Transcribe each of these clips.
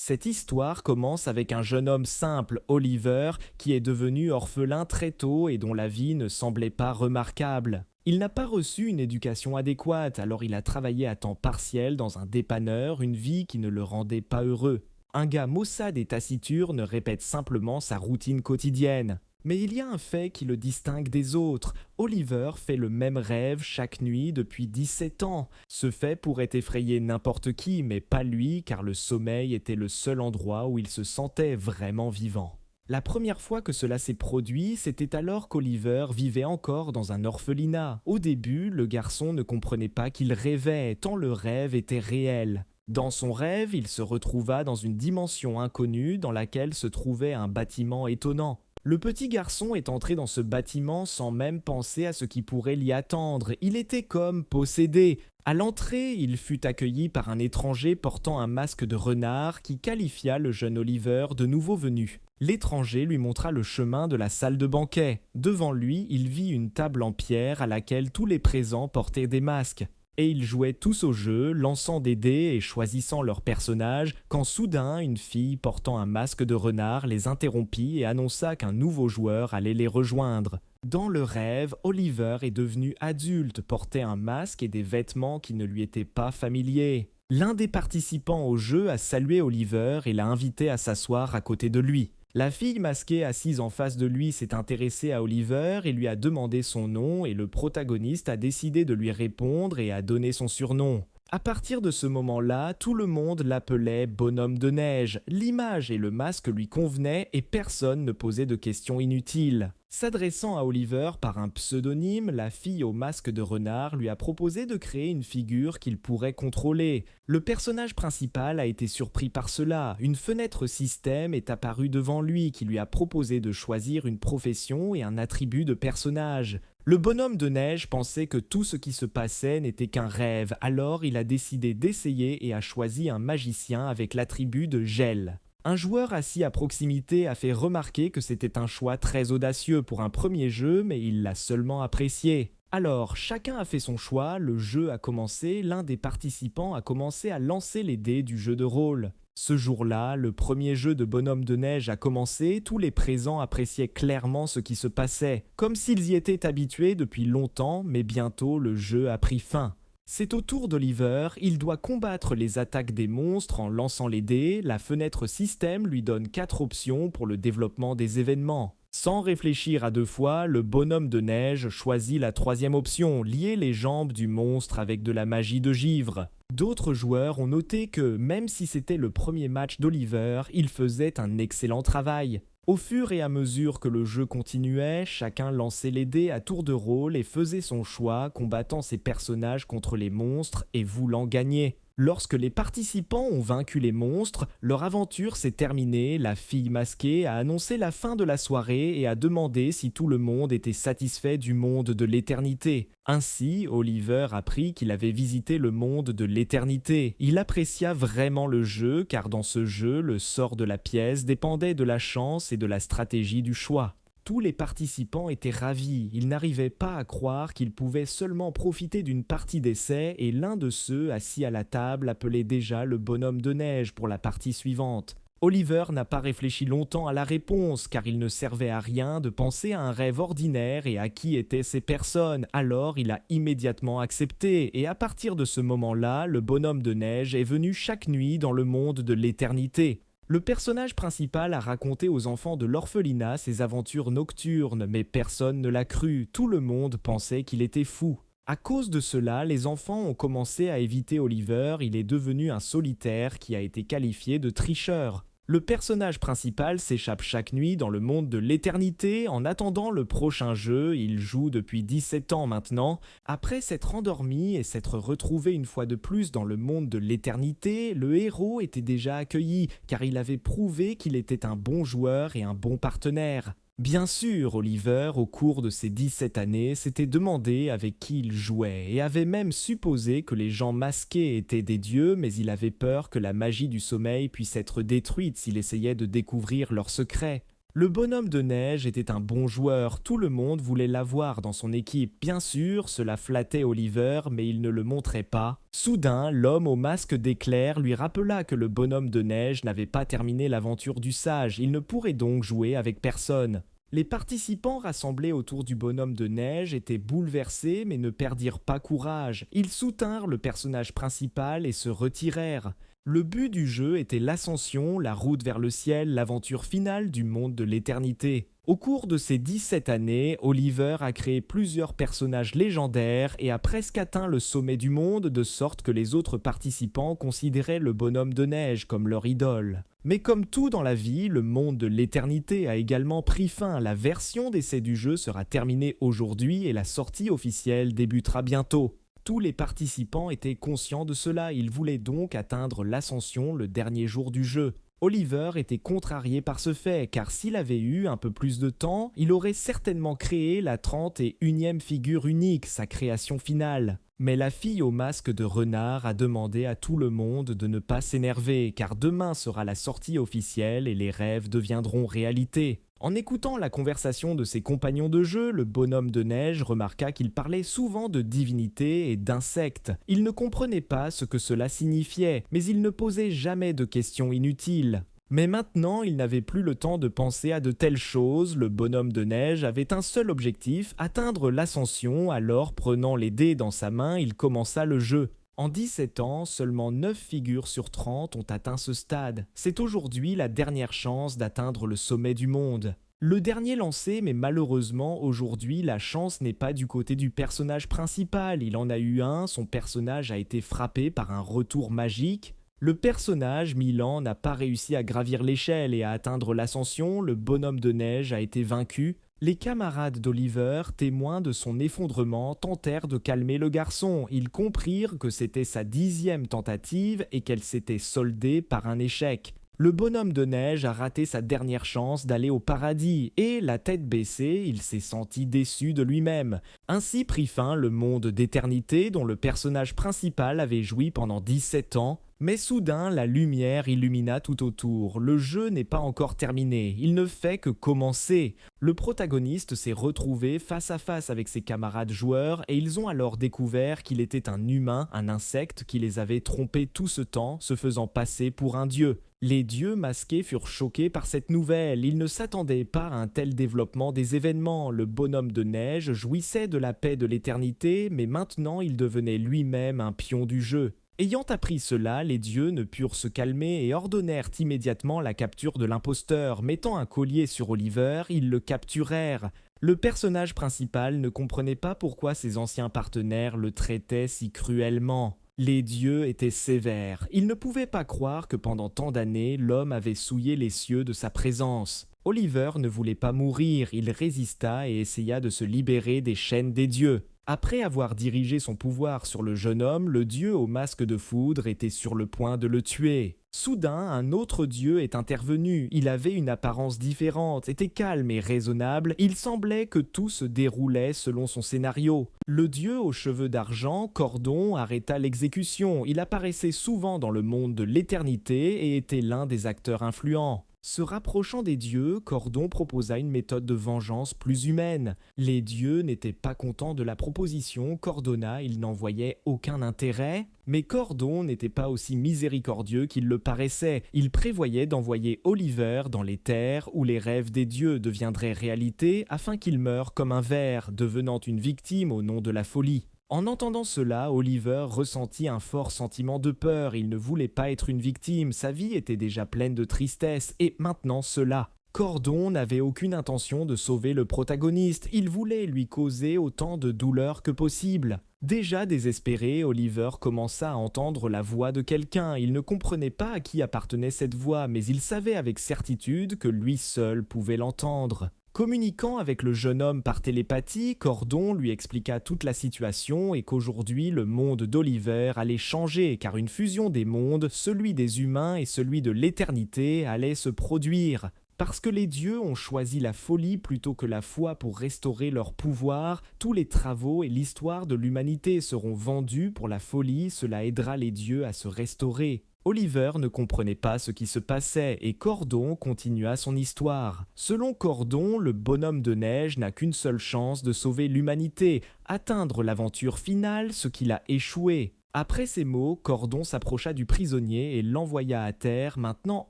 Cette histoire commence avec un jeune homme simple, Oliver, qui est devenu orphelin très tôt et dont la vie ne semblait pas remarquable. Il n'a pas reçu une éducation adéquate, alors il a travaillé à temps partiel dans un dépanneur, une vie qui ne le rendait pas heureux. Un gars maussade et taciturne répète simplement sa routine quotidienne. Mais il y a un fait qui le distingue des autres. Oliver fait le même rêve chaque nuit depuis 17 ans. Ce fait pourrait effrayer n'importe qui, mais pas lui, car le sommeil était le seul endroit où il se sentait vraiment vivant. La première fois que cela s'est produit, c'était alors qu'Oliver vivait encore dans un orphelinat. Au début, le garçon ne comprenait pas qu'il rêvait, tant le rêve était réel. Dans son rêve, il se retrouva dans une dimension inconnue dans laquelle se trouvait un bâtiment étonnant. Le petit garçon est entré dans ce bâtiment sans même penser à ce qui pourrait l'y attendre. Il était comme possédé. À l'entrée, il fut accueilli par un étranger portant un masque de renard qui qualifia le jeune Oliver de nouveau venu. L'étranger lui montra le chemin de la salle de banquet. Devant lui, il vit une table en pierre à laquelle tous les présents portaient des masques. Et ils jouaient tous au jeu, lançant des dés et choisissant leurs personnages, quand soudain une fille portant un masque de renard les interrompit et annonça qu'un nouveau joueur allait les rejoindre. Dans le rêve, Oliver est devenu adulte, portait un masque et des vêtements qui ne lui étaient pas familiers. L'un des participants au jeu a salué Oliver et l'a invité à s'asseoir à côté de lui. La fille masquée assise en face de lui s'est intéressée à Oliver et lui a demandé son nom et le protagoniste a décidé de lui répondre et a donné son surnom. À partir de ce moment-là, tout le monde l'appelait Bonhomme de neige. L'image et le masque lui convenaient et personne ne posait de questions inutiles. S'adressant à Oliver par un pseudonyme, la fille au masque de renard lui a proposé de créer une figure qu'il pourrait contrôler. Le personnage principal a été surpris par cela. Une fenêtre système est apparue devant lui qui lui a proposé de choisir une profession et un attribut de personnage. Le bonhomme de neige pensait que tout ce qui se passait n'était qu'un rêve, alors il a décidé d'essayer et a choisi un magicien avec l'attribut de gel. Un joueur assis à proximité a fait remarquer que c'était un choix très audacieux pour un premier jeu, mais il l'a seulement apprécié. Alors, chacun a fait son choix, le jeu a commencé, l'un des participants a commencé à lancer les dés du jeu de rôle. Ce jour-là, le premier jeu de bonhomme de neige a commencé, tous les présents appréciaient clairement ce qui se passait, comme s'ils y étaient habitués depuis longtemps, mais bientôt le jeu a pris fin. C'est au tour d'Oliver, il doit combattre les attaques des monstres en lançant les dés, la fenêtre système lui donne 4 options pour le développement des événements. Sans réfléchir à deux fois, le bonhomme de neige choisit la troisième option, lier les jambes du monstre avec de la magie de givre. D'autres joueurs ont noté que, même si c'était le premier match d'Oliver, il faisait un excellent travail. Au fur et à mesure que le jeu continuait, chacun lançait les dés à tour de rôle et faisait son choix, combattant ses personnages contre les monstres et voulant gagner. Lorsque les participants ont vaincu les monstres, leur aventure s'est terminée, la fille masquée a annoncé la fin de la soirée et a demandé si tout le monde était satisfait du monde de l'éternité. Ainsi, Oliver apprit qu'il avait visité le monde de l'éternité. Il apprécia vraiment le jeu, car dans ce jeu, le sort de la pièce dépendait de la chance et de la stratégie du choix. Tous les participants étaient ravis, ils n'arrivaient pas à croire qu'ils pouvaient seulement profiter d'une partie d'essai et l'un de ceux assis à la table appelait déjà le bonhomme de neige pour la partie suivante. Oliver n'a pas réfléchi longtemps à la réponse car il ne servait à rien de penser à un rêve ordinaire et à qui étaient ces personnes, alors il a immédiatement accepté et à partir de ce moment-là, le bonhomme de neige est venu chaque nuit dans le monde de l'éternité. Le personnage principal a raconté aux enfants de l'orphelinat ses aventures nocturnes, mais personne ne l'a cru, tout le monde pensait qu'il était fou. À cause de cela, les enfants ont commencé à éviter Oliver, il est devenu un solitaire qui a été qualifié de tricheur. Le personnage principal s'échappe chaque nuit dans le monde de l'éternité. En attendant le prochain jeu, il joue depuis 17 ans maintenant. Après s'être endormi et s'être retrouvé une fois de plus dans le monde de l'éternité, le héros était déjà accueilli car il avait prouvé qu'il était un bon joueur et un bon partenaire. Bien sûr, Oliver, au cours de ses 17 années, s'était demandé avec qui il jouait et avait même supposé que les gens masqués étaient des dieux, mais il avait peur que la magie du sommeil puisse être détruite s'il essayait de découvrir leurs secrets. Le bonhomme de neige était un bon joueur, tout le monde voulait l'avoir dans son équipe. Bien sûr, cela flattait Oliver, mais il ne le montrait pas. Soudain, l'homme au masque d'éclair lui rappela que le bonhomme de neige n'avait pas terminé l'aventure du sage, il ne pourrait donc jouer avec personne. Les participants rassemblés autour du bonhomme de neige étaient bouleversés mais ne perdirent pas courage. Ils soutinrent le personnage principal et se retirèrent. Le but du jeu était l'ascension, la route vers le ciel, l'aventure finale du monde de l'éternité. Au cours de ces 17 années, Oliver a créé plusieurs personnages légendaires et a presque atteint le sommet du monde de sorte que les autres participants considéraient le bonhomme de neige comme leur idole. Mais comme tout dans la vie, le monde de l'éternité a également pris fin. La version d'essai du jeu sera terminée aujourd'hui et la sortie officielle débutera bientôt. Tous les participants étaient conscients de cela, ils voulaient donc atteindre l'ascension le dernier jour du jeu. Oliver était contrarié par ce fait, car s'il avait eu un peu plus de temps, il aurait certainement créé la 31e figure unique, sa création finale. Mais la fille au masque de renard a demandé à tout le monde de ne pas s'énerver, car demain sera la sortie officielle et les rêves deviendront réalité. En écoutant la conversation de ses compagnons de jeu, le bonhomme de neige remarqua qu'il parlait souvent de divinités et d'insectes. Il ne comprenait pas ce que cela signifiait, mais il ne posait jamais de questions inutiles. Mais maintenant, il n'avait plus le temps de penser à de telles choses, le bonhomme de neige avait un seul objectif, atteindre l'ascension, alors prenant les dés dans sa main, il commença le jeu. En 17 ans, seulement 9 figures sur 30 ont atteint ce stade. C'est aujourd'hui la dernière chance d'atteindre le sommet du monde. Le dernier lancé, mais malheureusement, aujourd'hui, la chance n'est pas du côté du personnage principal. Il en a eu un, son personnage a été frappé par un retour magique. Le personnage, Milan, n'a pas réussi à gravir l'échelle et à atteindre l'ascension, le bonhomme de neige a été vaincu. Les camarades d'Oliver, témoins de son effondrement, tentèrent de calmer le garçon. Ils comprirent que c'était sa 10e tentative et qu'elle s'était soldée par un échec. Le bonhomme de neige a raté sa dernière chance d'aller au paradis et, la tête baissée, il s'est senti déçu de lui-même. Ainsi prit fin le monde d'éternité dont le personnage principal avait joui pendant 17 ans. Mais soudain, la lumière illumina tout autour. Le jeu n'est pas encore terminé, il ne fait que commencer. Le protagoniste s'est retrouvé face à face avec ses camarades joueurs et ils ont alors découvert qu'il était un humain, un insecte qui les avait trompés tout ce temps, se faisant passer pour un dieu. Les dieux masqués furent choqués par cette nouvelle, ils ne s'attendaient pas à un tel développement des événements. Le bonhomme de neige jouissait de la paix de l'éternité, mais maintenant il devenait lui-même un pion du jeu. Ayant appris cela, les dieux ne purent se calmer et ordonnèrent immédiatement la capture de l'imposteur. Mettant un collier sur Oliver, ils le capturèrent. Le personnage principal ne comprenait pas pourquoi ses anciens partenaires le traitaient si cruellement. Les dieux étaient sévères. Ils ne pouvaient pas croire que pendant tant d'années, l'homme avait souillé les cieux de sa présence. Oliver ne voulait pas mourir, il résista et essaya de se libérer des chaînes des dieux. Après avoir dirigé son pouvoir sur le jeune homme, le dieu au masque de foudre était sur le point de le tuer. Soudain, un autre dieu est intervenu. Il avait une apparence différente, était calme et raisonnable. Il semblait que tout se déroulait selon son scénario. Le dieu aux cheveux d'argent, Cordon, arrêta l'exécution. Il apparaissait souvent dans le monde de l'éternité et était l'un des acteurs influents. Se rapprochant des dieux, Cordon proposa une méthode de vengeance plus humaine. Les dieux n'étaient pas contents de la proposition, Cordonna, il n'en voyait aucun intérêt. Mais Cordon n'était pas aussi miséricordieux qu'il le paraissait. Il prévoyait d'envoyer Oliver dans les terres où les rêves des dieux deviendraient réalité afin qu'il meure comme un ver, devenant une victime au nom de la folie. En entendant cela, Oliver ressentit un fort sentiment de peur, il ne voulait pas être une victime, sa vie était déjà pleine de tristesse, et maintenant cela. Cordon n'avait aucune intention de sauver le protagoniste, il voulait lui causer autant de douleur que possible. Déjà désespéré, Oliver commença à entendre la voix de quelqu'un, il ne comprenait pas à qui appartenait cette voix, mais il savait avec certitude que lui seul pouvait l'entendre. Communiquant avec le jeune homme par télépathie, Cordon lui expliqua toute la situation et qu'aujourd'hui le monde d'Oliver allait changer car une fusion des mondes, celui des humains et celui de l'éternité, allait se produire. Parce que les dieux ont choisi la folie plutôt que la foi pour restaurer leur pouvoir, tous les travaux et l'histoire de l'humanité seront vendus pour la folie, cela aidera les dieux à se restaurer. Oliver ne comprenait pas ce qui se passait et Cordon continua son histoire. Selon Cordon, le bonhomme de neige n'a qu'une seule chance de sauver l'humanité, atteindre l'aventure finale, ce qu'il a échoué. Après ces mots, Cordon s'approcha du prisonnier et l'envoya à terre. Maintenant,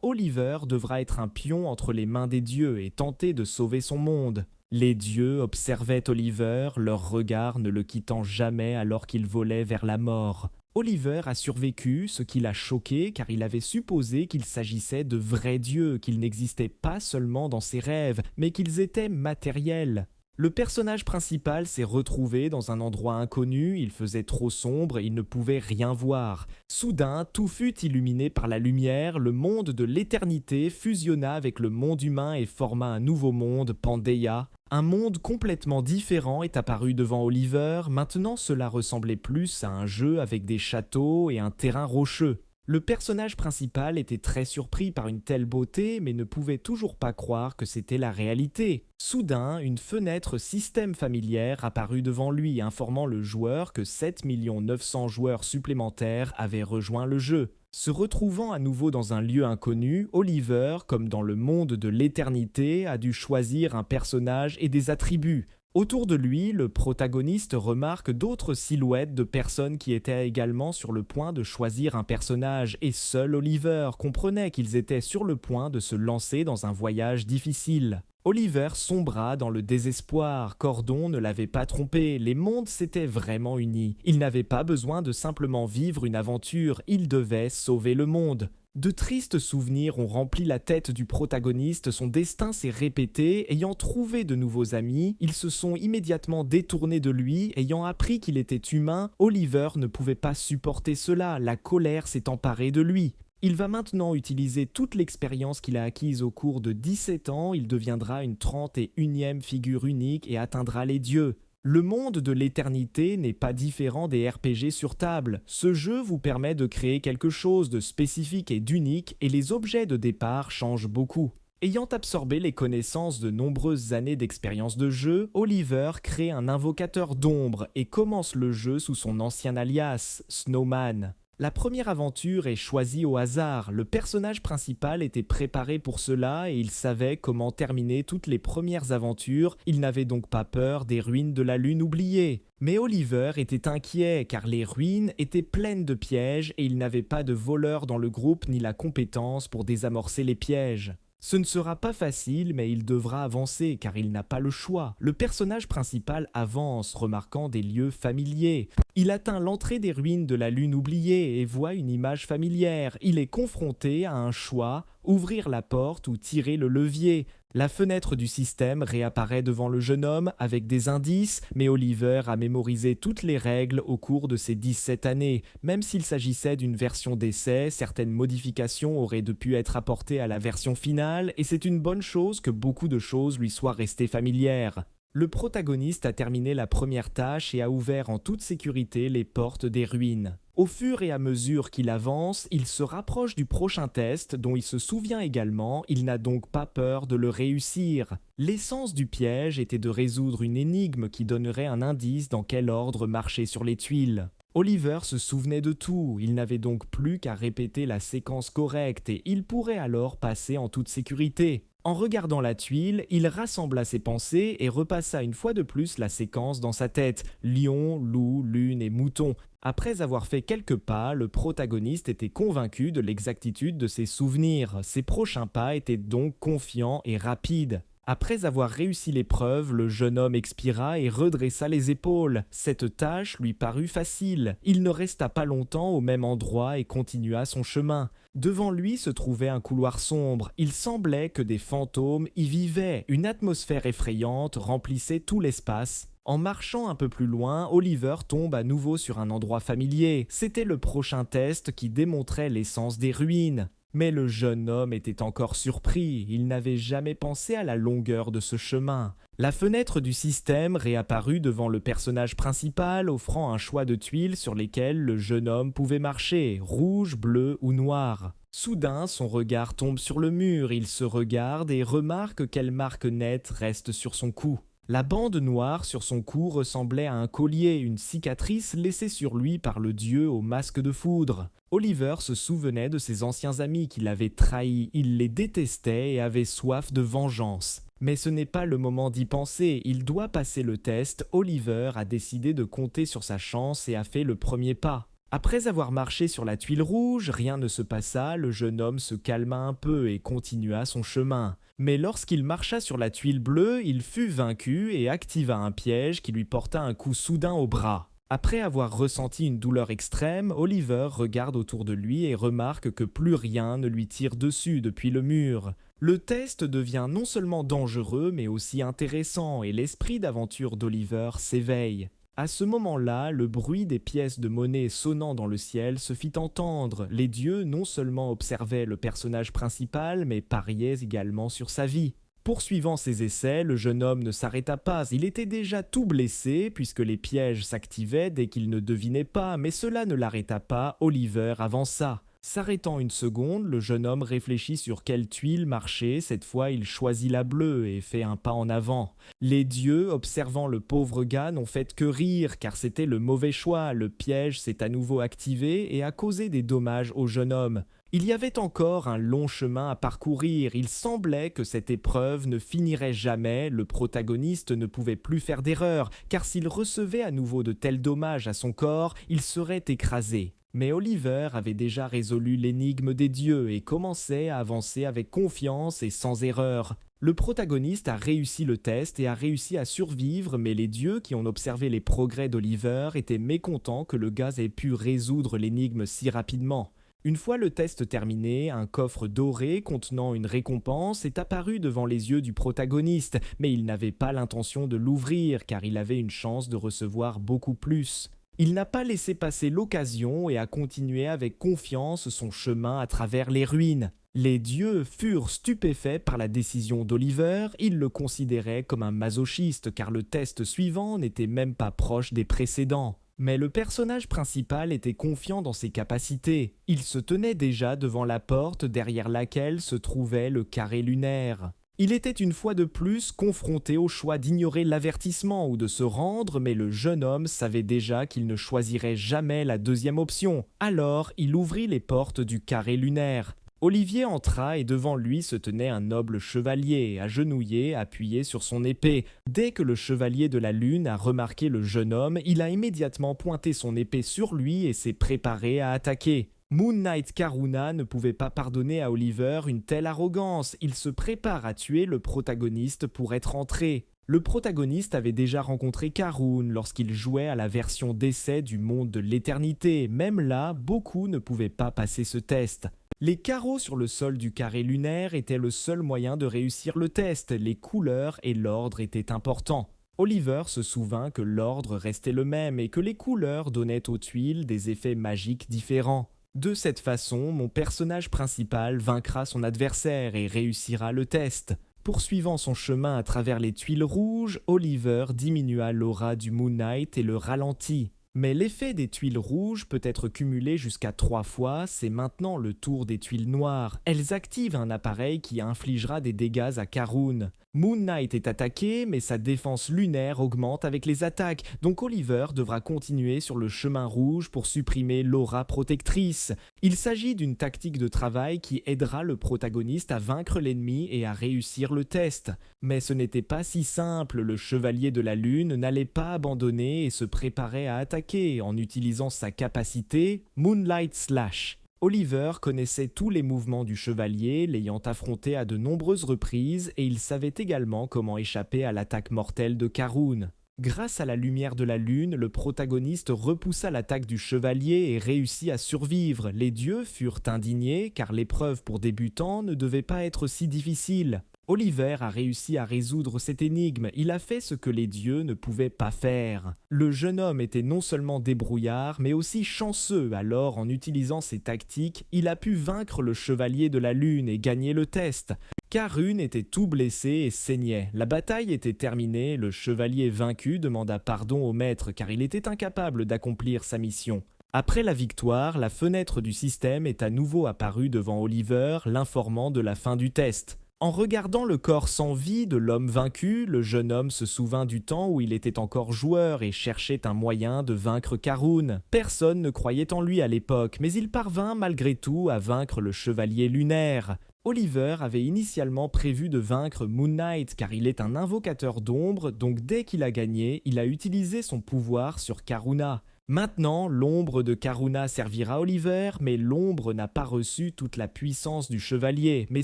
Oliver devra être un pion entre les mains des dieux et tenter de sauver son monde. Les dieux observaient Oliver, leur regard ne le quittant jamais alors qu'il volait vers la mort. Oliver a survécu, ce qui l'a choqué car il avait supposé qu'il s'agissait de vrais dieux, qu'ils n'existaient pas seulement dans ses rêves, mais qu'ils étaient matériels. Le personnage principal s'est retrouvé dans un endroit inconnu, il faisait trop sombre et il ne pouvait rien voir. Soudain, tout fut illuminé par la lumière, le monde de l'éternité fusionna avec le monde humain et forma un nouveau monde, Pandeia. Un monde complètement différent est apparu devant Oliver, maintenant cela ressemblait plus à un jeu avec des châteaux et un terrain rocheux. Le personnage principal était très surpris par une telle beauté, mais ne pouvait toujours pas croire que c'était la réalité. Soudain, une fenêtre système familière apparut devant lui, informant le joueur que 7 900 000 joueurs supplémentaires avaient rejoint le jeu. Se retrouvant à nouveau dans un lieu inconnu, Oliver, comme dans le monde de l'éternité, a dû choisir un personnage et des attributs. Autour de lui, le protagoniste remarque d'autres silhouettes de personnes qui étaient également sur le point de choisir un personnage, et seul Oliver comprenait qu'ils étaient sur le point de se lancer dans un voyage difficile. Oliver sombra dans le désespoir, Cordon ne l'avait pas trompé, les mondes s'étaient vraiment unis. Il n'avait pas besoin de simplement vivre une aventure, il devait sauver le monde. De tristes souvenirs ont rempli la tête du protagoniste, son destin s'est répété, ayant trouvé de nouveaux amis, ils se sont immédiatement détournés de lui, ayant appris qu'il était humain, Oliver ne pouvait pas supporter cela, la colère s'est emparée de lui. Il va maintenant utiliser toute l'expérience qu'il a acquise au cours de 17 ans, il deviendra une 31e figure unique et atteindra les dieux. Le monde de l'éternité n'est pas différent des RPG sur table. Ce jeu vous permet de créer quelque chose de spécifique et d'unique et les objets de départ changent beaucoup. Ayant absorbé les connaissances de nombreuses années d'expérience de jeu, Oliver crée un invocateur d'ombre et commence le jeu sous son ancien alias, Snowman. La première aventure est choisie au hasard, le personnage principal était préparé pour cela et il savait comment terminer toutes les premières aventures, il n'avait donc pas peur des ruines de la lune oubliée. Mais Oliver était inquiet car les ruines étaient pleines de pièges et il n'avait pas de voleurs dans le groupe ni la compétence pour désamorcer les pièges. Ce ne sera pas facile, mais il devra avancer car il n'a pas le choix. Le personnage principal avance, remarquant des lieux familiers. Il atteint l'entrée des ruines de la lune oubliée et voit une image familière. Il est confronté à un choix, ouvrir la porte ou tirer le levier. La fenêtre du système réapparaît devant le jeune homme avec des indices, mais Oliver a mémorisé toutes les règles au cours de ses 17 années. Même s'il s'agissait d'une version d'essai, certaines modifications auraient pu être apportées à la version finale, et c'est une bonne chose que beaucoup de choses lui soient restées familières. Le protagoniste a terminé la première tâche et a ouvert en toute sécurité les portes des ruines. Au fur et à mesure qu'il avance, il se rapproche du prochain test dont il se souvient également, il n'a donc pas peur de le réussir. L'essence du piège était de résoudre une énigme qui donnerait un indice dans quel ordre marcher sur les tuiles. Oliver se souvenait de tout, il n'avait donc plus qu'à répéter la séquence correcte et il pourrait alors passer en toute sécurité. En regardant la tuile, il rassembla ses pensées et repassa une fois de plus la séquence dans sa tête. Lion, loup, lune et mouton. Après avoir fait quelques pas, le protagoniste était convaincu de l'exactitude de ses souvenirs. Ses prochains pas étaient donc confiants et rapides. Après avoir réussi l'épreuve, le jeune homme expira et redressa les épaules. Cette tâche lui parut facile. Il ne resta pas longtemps au même endroit et continua son chemin. Devant lui se trouvait un couloir sombre. Il semblait que des fantômes y vivaient. Une atmosphère effrayante remplissait tout l'espace. En marchant un peu plus loin, Oliver tombe à nouveau sur un endroit familier. C'était le prochain test qui démontrait l'essence des ruines. Mais le jeune homme était encore surpris, il n'avait jamais pensé à la longueur de ce chemin. La fenêtre du système réapparut devant le personnage principal, offrant un choix de tuiles sur lesquelles le jeune homme pouvait marcher, rouge, bleu ou noir. Soudain, son regard tombe sur le mur, il se regarde et remarque quelle marque nette reste sur son cou. La bande noire sur son cou ressemblait à un collier, une cicatrice laissée sur lui par le dieu au masque de foudre. Oliver se souvenait de ses anciens amis qui l'avaient trahi, il les détestait et avait soif de vengeance. Mais ce n'est pas le moment d'y penser, il doit passer le test. Oliver a décidé de compter sur sa chance et a fait le premier pas. Après avoir marché sur la tuile rouge, rien ne se passa, le jeune homme se calma un peu et continua son chemin. Mais lorsqu'il marcha sur la tuile bleue, il fut vaincu et activa un piège qui lui porta un coup soudain au bras. Après avoir ressenti une douleur extrême, Oliver regarde autour de lui et remarque que plus rien ne lui tire dessus depuis le mur. Le test devient non seulement dangereux mais aussi intéressant et l'esprit d'aventure d'Oliver s'éveille. À ce moment-là, le bruit des pièces de monnaie sonnant dans le ciel se fit entendre. Les dieux non seulement observaient le personnage principal, mais pariaient également sur sa vie. Poursuivant ses essais, le jeune homme ne s'arrêta pas. Il était déjà tout blessé, puisque les pièges s'activaient dès qu'il ne devinait pas, mais cela ne l'arrêta pas. Oliver avança. S'arrêtant une seconde, le jeune homme réfléchit sur quelle tuile marcher. Cette fois, il choisit la bleue et fait un pas en avant. Les dieux, observant le pauvre gars, n'ont fait que rire, car c'était le mauvais choix. Le piège s'est à nouveau activé et a causé des dommages au jeune homme. Il y avait encore un long chemin à parcourir. Il semblait que cette épreuve ne finirait jamais. Le protagoniste ne pouvait plus faire d'erreur, car s'il recevait à nouveau de tels dommages à son corps, il serait écrasé. Mais Oliver avait déjà résolu l'énigme des dieux et commençait à avancer avec confiance et sans erreur. Le protagoniste a réussi le test et a réussi à survivre, mais les dieux qui ont observé les progrès d'Oliver étaient mécontents que le gars ait pu résoudre l'énigme si rapidement. Une fois le test terminé, un coffre doré contenant une récompense est apparu devant les yeux du protagoniste, mais il n'avait pas l'intention de l'ouvrir car il avait une chance de recevoir beaucoup plus. Il n'a pas laissé passer l'occasion et a continué avec confiance son chemin à travers les ruines. Les dieux furent stupéfaits par la décision d'Oliver, ils le considéraient comme un masochiste car le test suivant n'était même pas proche des précédents. Mais le personnage principal était confiant dans ses capacités. Il se tenait déjà devant la porte derrière laquelle se trouvait le carré lunaire. Il était une fois de plus confronté au choix d'ignorer l'avertissement ou de se rendre, mais le jeune homme savait déjà qu'il ne choisirait jamais la deuxième option. Alors, il ouvrit les portes du carré lunaire. Olivier entra et devant lui se tenait un noble chevalier, agenouillé, appuyé sur son épée. Dès que le chevalier de la lune a remarqué le jeune homme, il a immédiatement pointé son épée sur lui et s'est préparé à attaquer. Moon Knight Karuna ne pouvait pas pardonner à Oliver une telle arrogance, il se prépare à tuer le protagoniste pour être entré. Le protagoniste avait déjà rencontré Karun lorsqu'il jouait à la version d'essai du monde de l'éternité, même là, beaucoup ne pouvaient pas passer ce test. Les carreaux sur le sol du carré lunaire étaient le seul moyen de réussir le test, les couleurs et l'ordre étaient importants. Oliver se souvint que l'ordre restait le même et que les couleurs donnaient aux tuiles des effets magiques différents. De cette façon, mon personnage principal vaincra son adversaire et réussira le test. Poursuivant son chemin à travers les tuiles rouges, Oliver diminua l'aura du Moon Knight et le ralentit. Mais l'effet des tuiles rouges peut être cumulé jusqu'à 3 fois, c'est maintenant le tour des tuiles noires. Elles activent un appareil qui infligera des dégâts à Karun. Moon Knight est attaqué, mais sa défense lunaire augmente avec les attaques, donc Oliver devra continuer sur le chemin rouge pour supprimer l'aura protectrice. Il s'agit d'une tactique de travail qui aidera le protagoniste à vaincre l'ennemi et à réussir le test. Mais ce n'était pas si simple, le chevalier de la lune n'allait pas abandonner et se préparait à attaquer en utilisant sa capacité Moonlight Slash. Oliver connaissait tous les mouvements du chevalier, l'ayant affronté à de nombreuses reprises, et il savait également comment échapper à l'attaque mortelle de Karun. Grâce à la lumière de la lune, le protagoniste repoussa l'attaque du chevalier et réussit à survivre. Les dieux furent indignés, car l'épreuve pour débutants ne devait pas être si difficile. Oliver a réussi à résoudre cette énigme, il a fait ce que les dieux ne pouvaient pas faire. Le jeune homme était non seulement débrouillard, mais aussi chanceux, alors en utilisant ses tactiques, il a pu vaincre le chevalier de la lune et gagner le test. Karun était tout blessé et saignait. La bataille était terminée, le chevalier vaincu demanda pardon au maître car il était incapable d'accomplir sa mission. Après la victoire, la fenêtre du système est à nouveau apparue devant Oliver, l'informant de la fin du test. En regardant le corps sans vie de l'homme vaincu, le jeune homme se souvint du temps où il était encore joueur et cherchait un moyen de vaincre Karun. Personne ne croyait en lui à l'époque, mais il parvint malgré tout à vaincre le chevalier lunaire. Oliver avait initialement prévu de vaincre Moon Knight car il est un invocateur d'ombre, donc dès qu'il a gagné, il a utilisé son pouvoir sur Karuna. Maintenant, l'ombre de Karuna servira Oliver, mais l'ombre n'a pas reçu toute la puissance du chevalier, mais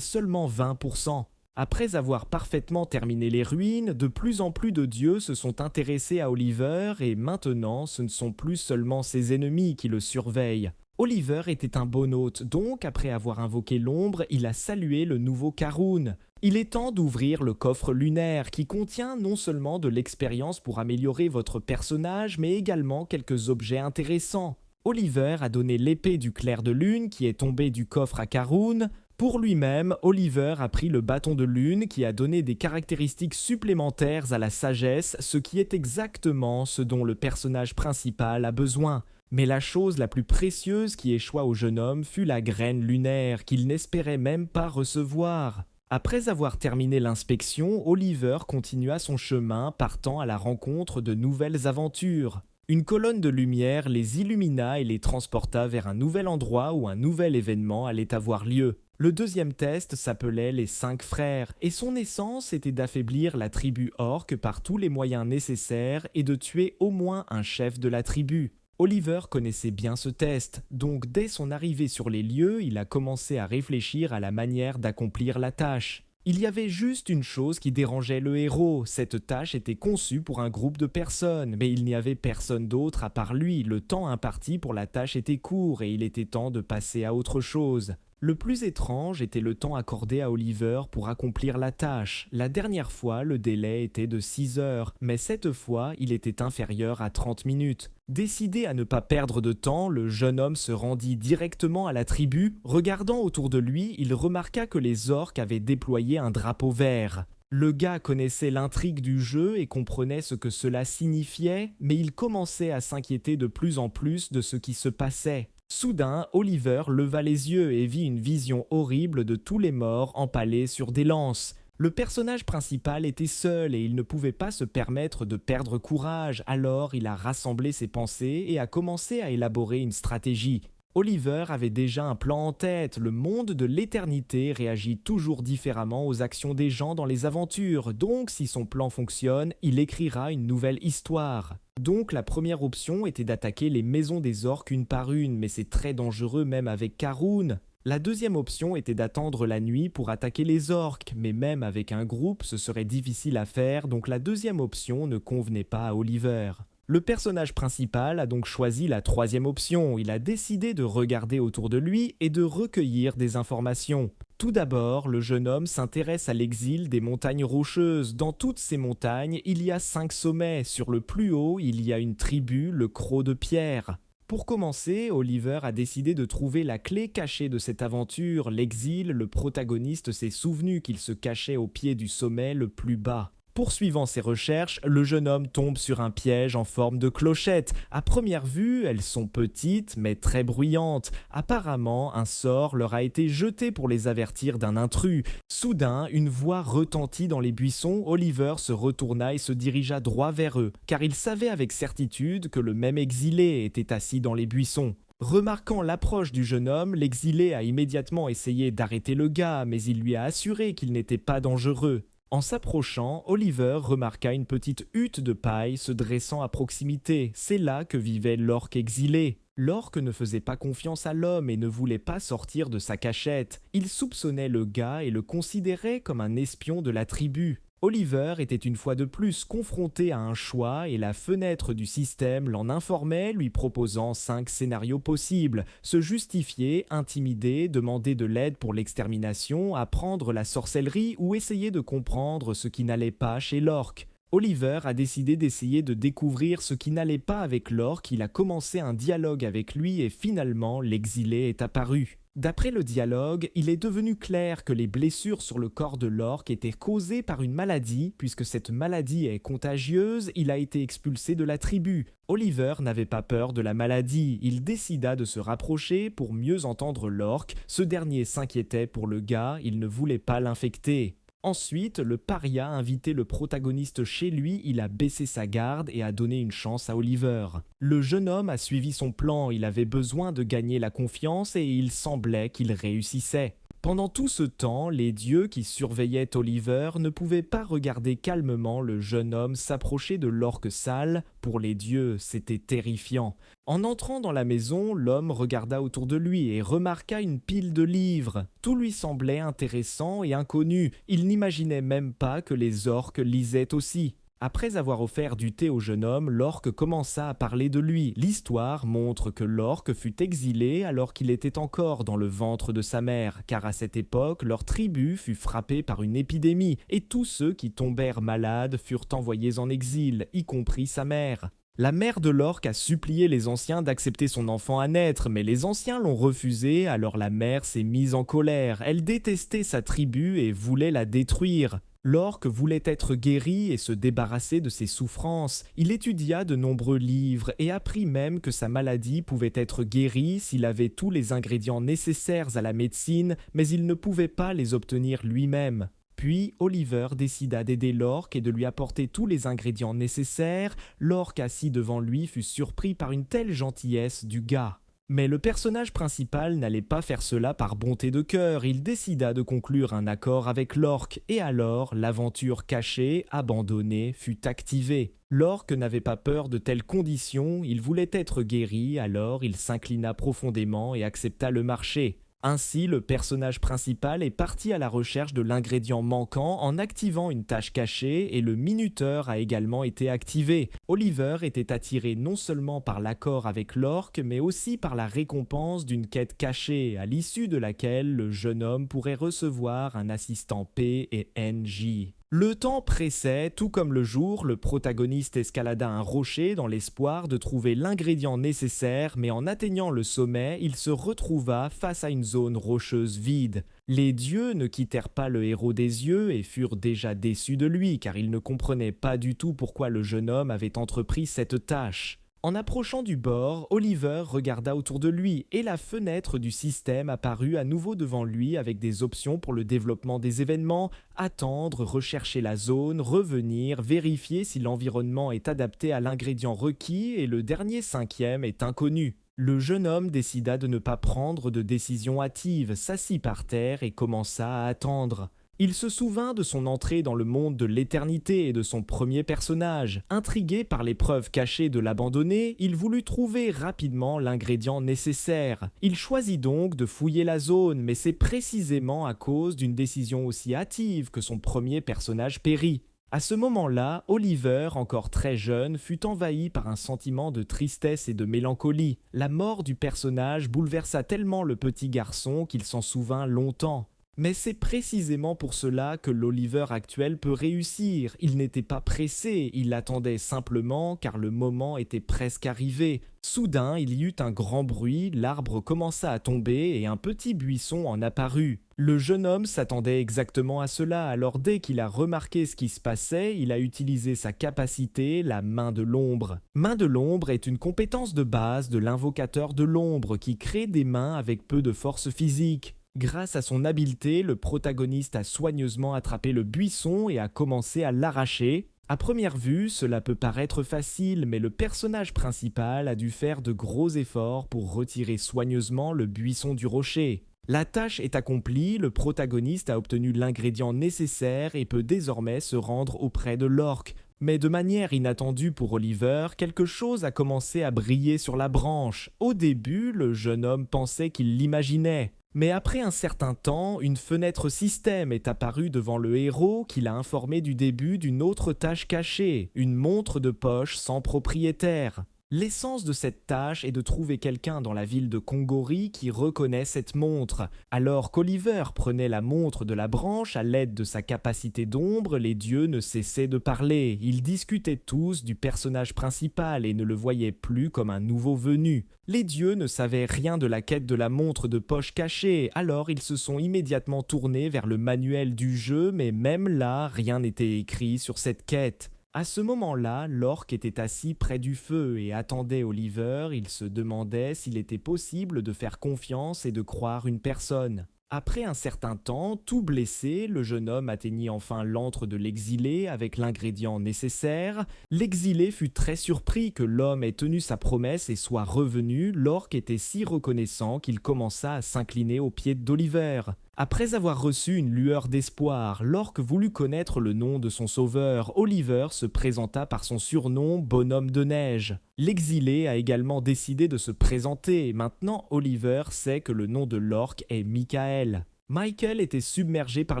seulement 20%. Après avoir parfaitement terminé les ruines, de plus en plus de dieux se sont intéressés à Oliver et maintenant ce ne sont plus seulement ses ennemis qui le surveillent. Oliver était un bon hôte, donc après avoir invoqué l'ombre, il a salué le nouveau Karun. Il est temps d'ouvrir le coffre lunaire qui contient non seulement de l'expérience pour améliorer votre personnage, mais également quelques objets intéressants. Oliver a donné l'épée du clair de lune qui est tombée du coffre à Karun. Pour lui-même, Oliver a pris le bâton de lune qui a donné des caractéristiques supplémentaires à la sagesse, ce qui est exactement ce dont le personnage principal a besoin. Mais la chose la plus précieuse qui échoua au jeune homme fut la graine lunaire qu'il n'espérait même pas recevoir. Après avoir terminé l'inspection, Oliver continua son chemin partant à la rencontre de nouvelles aventures. Une colonne de lumière les illumina et les transporta vers un nouvel endroit où un nouvel événement allait avoir lieu. Le deuxième test s'appelait les 5 frères et son essence était d'affaiblir la tribu orque par tous les moyens nécessaires et de tuer au moins un chef de la tribu. Oliver connaissait bien ce test, donc dès son arrivée sur les lieux, il a commencé à réfléchir à la manière d'accomplir la tâche. Il y avait juste une chose qui dérangeait le héros, cette tâche était conçue pour un groupe de personnes, mais il n'y avait personne d'autre à part lui, le temps imparti pour la tâche était court et il était temps de passer à autre chose. Le plus étrange était le temps accordé à Oliver pour accomplir la tâche. La dernière fois, le délai était de 6 heures, mais cette fois, il était inférieur à 30 minutes. Décidé à ne pas perdre de temps, le jeune homme se rendit directement à la tribu. Regardant autour de lui, il remarqua que les orques avaient déployé un drapeau vert. Le gars connaissait l'intrigue du jeu et comprenait ce que cela signifiait, mais il commençait à s'inquiéter de plus en plus de ce qui se passait. Soudain, Oliver leva les yeux et vit une vision horrible de tous les morts empalés sur des lances. Le personnage principal était seul et il ne pouvait pas se permettre de perdre courage, alors il a rassemblé ses pensées et a commencé à élaborer une stratégie. Oliver avait déjà un plan en tête, le monde de l'éternité réagit toujours différemment aux actions des gens dans les aventures, donc si son plan fonctionne, il écrira une nouvelle histoire. Donc la première option était d'attaquer les maisons des orques une par une, mais c'est très dangereux même avec Karun. La deuxième option était d'attendre la nuit pour attaquer les orques, mais même avec un groupe ce serait difficile à faire, donc la deuxième option ne convenait pas à Oliver. Le personnage principal a donc choisi la troisième option, il a décidé de regarder autour de lui et de recueillir des informations. Tout d'abord, le jeune homme s'intéresse à l'exil des montagnes rocheuses. Dans toutes ces montagnes, il y a 5 sommets. Sur le plus haut, il y a une tribu, le Croc de Pierre. Pour commencer, Oliver a décidé de trouver la clé cachée de cette aventure. L'exil, le protagoniste s'est souvenu qu'il se cachait au pied du sommet le plus bas. Poursuivant ses recherches, le jeune homme tombe sur un piège en forme de clochette. À première vue, elles sont petites mais très bruyantes. Apparemment, un sort leur a été jeté pour les avertir d'un intrus. Soudain, une voix retentit dans les buissons. Oliver se retourna et se dirigea droit vers eux, car il savait avec certitude que le même exilé était assis dans les buissons. Remarquant l'approche du jeune homme, l'exilé a immédiatement essayé d'arrêter le gars, mais il lui a assuré qu'il n'était pas dangereux. En s'approchant, Oliver remarqua une petite hutte de paille se dressant à proximité. C'est là que vivait l'orque exilé. L'orque ne faisait pas confiance à l'homme et ne voulait pas sortir de sa cachette. Il soupçonnait le gars et le considérait comme un espion de la tribu. Oliver était une fois de plus confronté à un choix et la fenêtre du système l'en informait, lui proposant 5 scénarios possibles. Se justifier, intimider, demander de l'aide pour l'extermination, apprendre la sorcellerie ou essayer de comprendre ce qui n'allait pas chez l'orque. Oliver a décidé d'essayer de découvrir ce qui n'allait pas avec l'orque, il a commencé un dialogue avec lui et finalement l'exilé est apparu. D'après le dialogue, il est devenu clair que les blessures sur le corps de l'orque étaient causées par une maladie. Puisque cette maladie est contagieuse, il a été expulsé de la tribu. Oliver n'avait pas peur de la maladie, il décida de se rapprocher pour mieux entendre l'orque. Ce dernier s'inquiétait pour le gars, il ne voulait pas l'infecter. Ensuite, le paria a invité le protagoniste chez lui, il a baissé sa garde et a donné une chance à Oliver. Le jeune homme a suivi son plan, il avait besoin de gagner la confiance et il semblait qu'il réussissait. Pendant tout ce temps, les dieux qui surveillaient Oliver ne pouvaient pas regarder calmement le jeune homme s'approcher de l'orque sale. Pour les dieux, c'était terrifiant. En entrant dans la maison, l'homme regarda autour de lui et remarqua une pile de livres. Tout lui semblait intéressant et inconnu. Il n'imaginait même pas que les orques lisaient aussi. Après avoir offert du thé au jeune homme, l'orque commença à parler de lui. L'histoire montre que l'orque fut exilé alors qu'il était encore dans le ventre de sa mère, car à cette époque, leur tribu fut frappée par une épidémie, et tous ceux qui tombèrent malades furent envoyés en exil, y compris sa mère. La mère de l'orque a supplié les anciens d'accepter son enfant à naître, mais les anciens l'ont refusé, alors la mère s'est mise en colère. Elle détestait sa tribu et voulait la détruire. L'orque voulait être guéri et se débarrasser de ses souffrances. Il étudia de nombreux livres et apprit même que sa maladie pouvait être guérie s'il avait tous les ingrédients nécessaires à la médecine, mais il ne pouvait pas les obtenir lui-même. Puis Oliver décida d'aider l'orque et de lui apporter tous les ingrédients nécessaires. L'orque assis devant lui fut surpris par une telle gentillesse du gars. Mais le personnage principal n'allait pas faire cela par bonté de cœur, il décida de conclure un accord avec l'orque, et alors l'aventure cachée, abandonnée, fut activée. L'orque n'avait pas peur de telles conditions, il voulait être guéri, alors il s'inclina profondément et accepta le marché. Ainsi, le personnage principal est parti à la recherche de l'ingrédient manquant en activant une tâche cachée et le minuteur a également été activé. Oliver était attiré non seulement par l'accord avec l'orque, mais aussi par la récompense d'une quête cachée, à l'issue de laquelle le jeune homme pourrait recevoir un assistant P et NJ. Le temps pressait, tout comme le jour, le protagoniste escalada un rocher dans l'espoir de trouver l'ingrédient nécessaire, mais en atteignant le sommet, il se retrouva face à une zone rocheuse vide. Les dieux ne quittèrent pas le héros des yeux et furent déjà déçus de lui, car ils ne comprenaient pas du tout pourquoi le jeune homme avait entrepris cette tâche. En approchant du bord, Oliver regarda autour de lui et la fenêtre du système apparut à nouveau devant lui avec des options pour le développement des événements, attendre, rechercher la zone, revenir, vérifier si l'environnement est adapté à l'ingrédient requis et le dernier cinquième est inconnu. Le jeune homme décida de ne pas prendre de décision hâtive, s'assit par terre et commença à attendre. Il se souvint de son entrée dans le monde de l'éternité et de son premier personnage. Intrigué par les preuves cachées de l'abandonné, il voulut trouver rapidement l'ingrédient nécessaire. Il choisit donc de fouiller la zone, mais c'est précisément à cause d'une décision aussi hâtive que son premier personnage périt. À ce moment-là, Oliver, encore très jeune, fut envahi par un sentiment de tristesse et de mélancolie. La mort du personnage bouleversa tellement le petit garçon qu'il s'en souvint longtemps. Mais c'est précisément pour cela que l'Oliver actuel peut réussir. Il n'était pas pressé, il attendait simplement car le moment était presque arrivé. Soudain, il y eut un grand bruit, l'arbre commença à tomber et un petit buisson en apparut. Le jeune homme s'attendait exactement à cela, alors dès qu'il a remarqué ce qui se passait, il a utilisé sa capacité, la main de l'ombre. Main de l'ombre est une compétence de base de l'invocateur de l'ombre qui crée des mains avec peu de force physique. Grâce à son habileté, le protagoniste a soigneusement attrapé le buisson et a commencé à l'arracher. À première vue, cela peut paraître facile, mais le personnage principal a dû faire de gros efforts pour retirer soigneusement le buisson du rocher. La tâche est accomplie, le protagoniste a obtenu l'ingrédient nécessaire et peut désormais se rendre auprès de l'orque. Mais de manière inattendue pour Oliver, quelque chose a commencé à briller sur la branche. Au début, le jeune homme pensait qu'il l'imaginait. Mais après un certain temps, une fenêtre système est apparue devant le héros qui l'a informé du début d'une autre tâche cachée, une montre de poche sans propriétaire. L'essence de cette tâche est de trouver quelqu'un dans la ville de Kongori qui reconnaît cette montre. Alors qu'Oliver prenait la montre de la branche à l'aide de sa capacité d'ombre, les dieux ne cessaient de parler. Ils discutaient tous du personnage principal et ne le voyaient plus comme un nouveau venu. Les dieux ne savaient rien de la quête de la montre de poche cachée, alors ils se sont immédiatement tournés vers le manuel du jeu, mais même là, rien n'était écrit sur cette quête. À ce moment-là, l'orque était assis près du feu et attendait Oliver. Il se demandait s'il était possible de faire confiance et de croire une personne. Après un certain temps, tout blessé, le jeune homme atteignit enfin l'antre de l'exilé avec l'ingrédient nécessaire. L'exilé fut très surpris que l'homme ait tenu sa promesse et soit revenu. L'orque était si reconnaissant qu'il commença à s'incliner aux pieds d'Oliver. Après avoir reçu une lueur d'espoir, l'orque voulut connaître le nom de son sauveur. Oliver se présenta par son surnom Bonhomme de neige. L'exilé a également décidé de se présenter. Maintenant, Oliver sait que le nom de l'orque est Michael. Michael était submergé par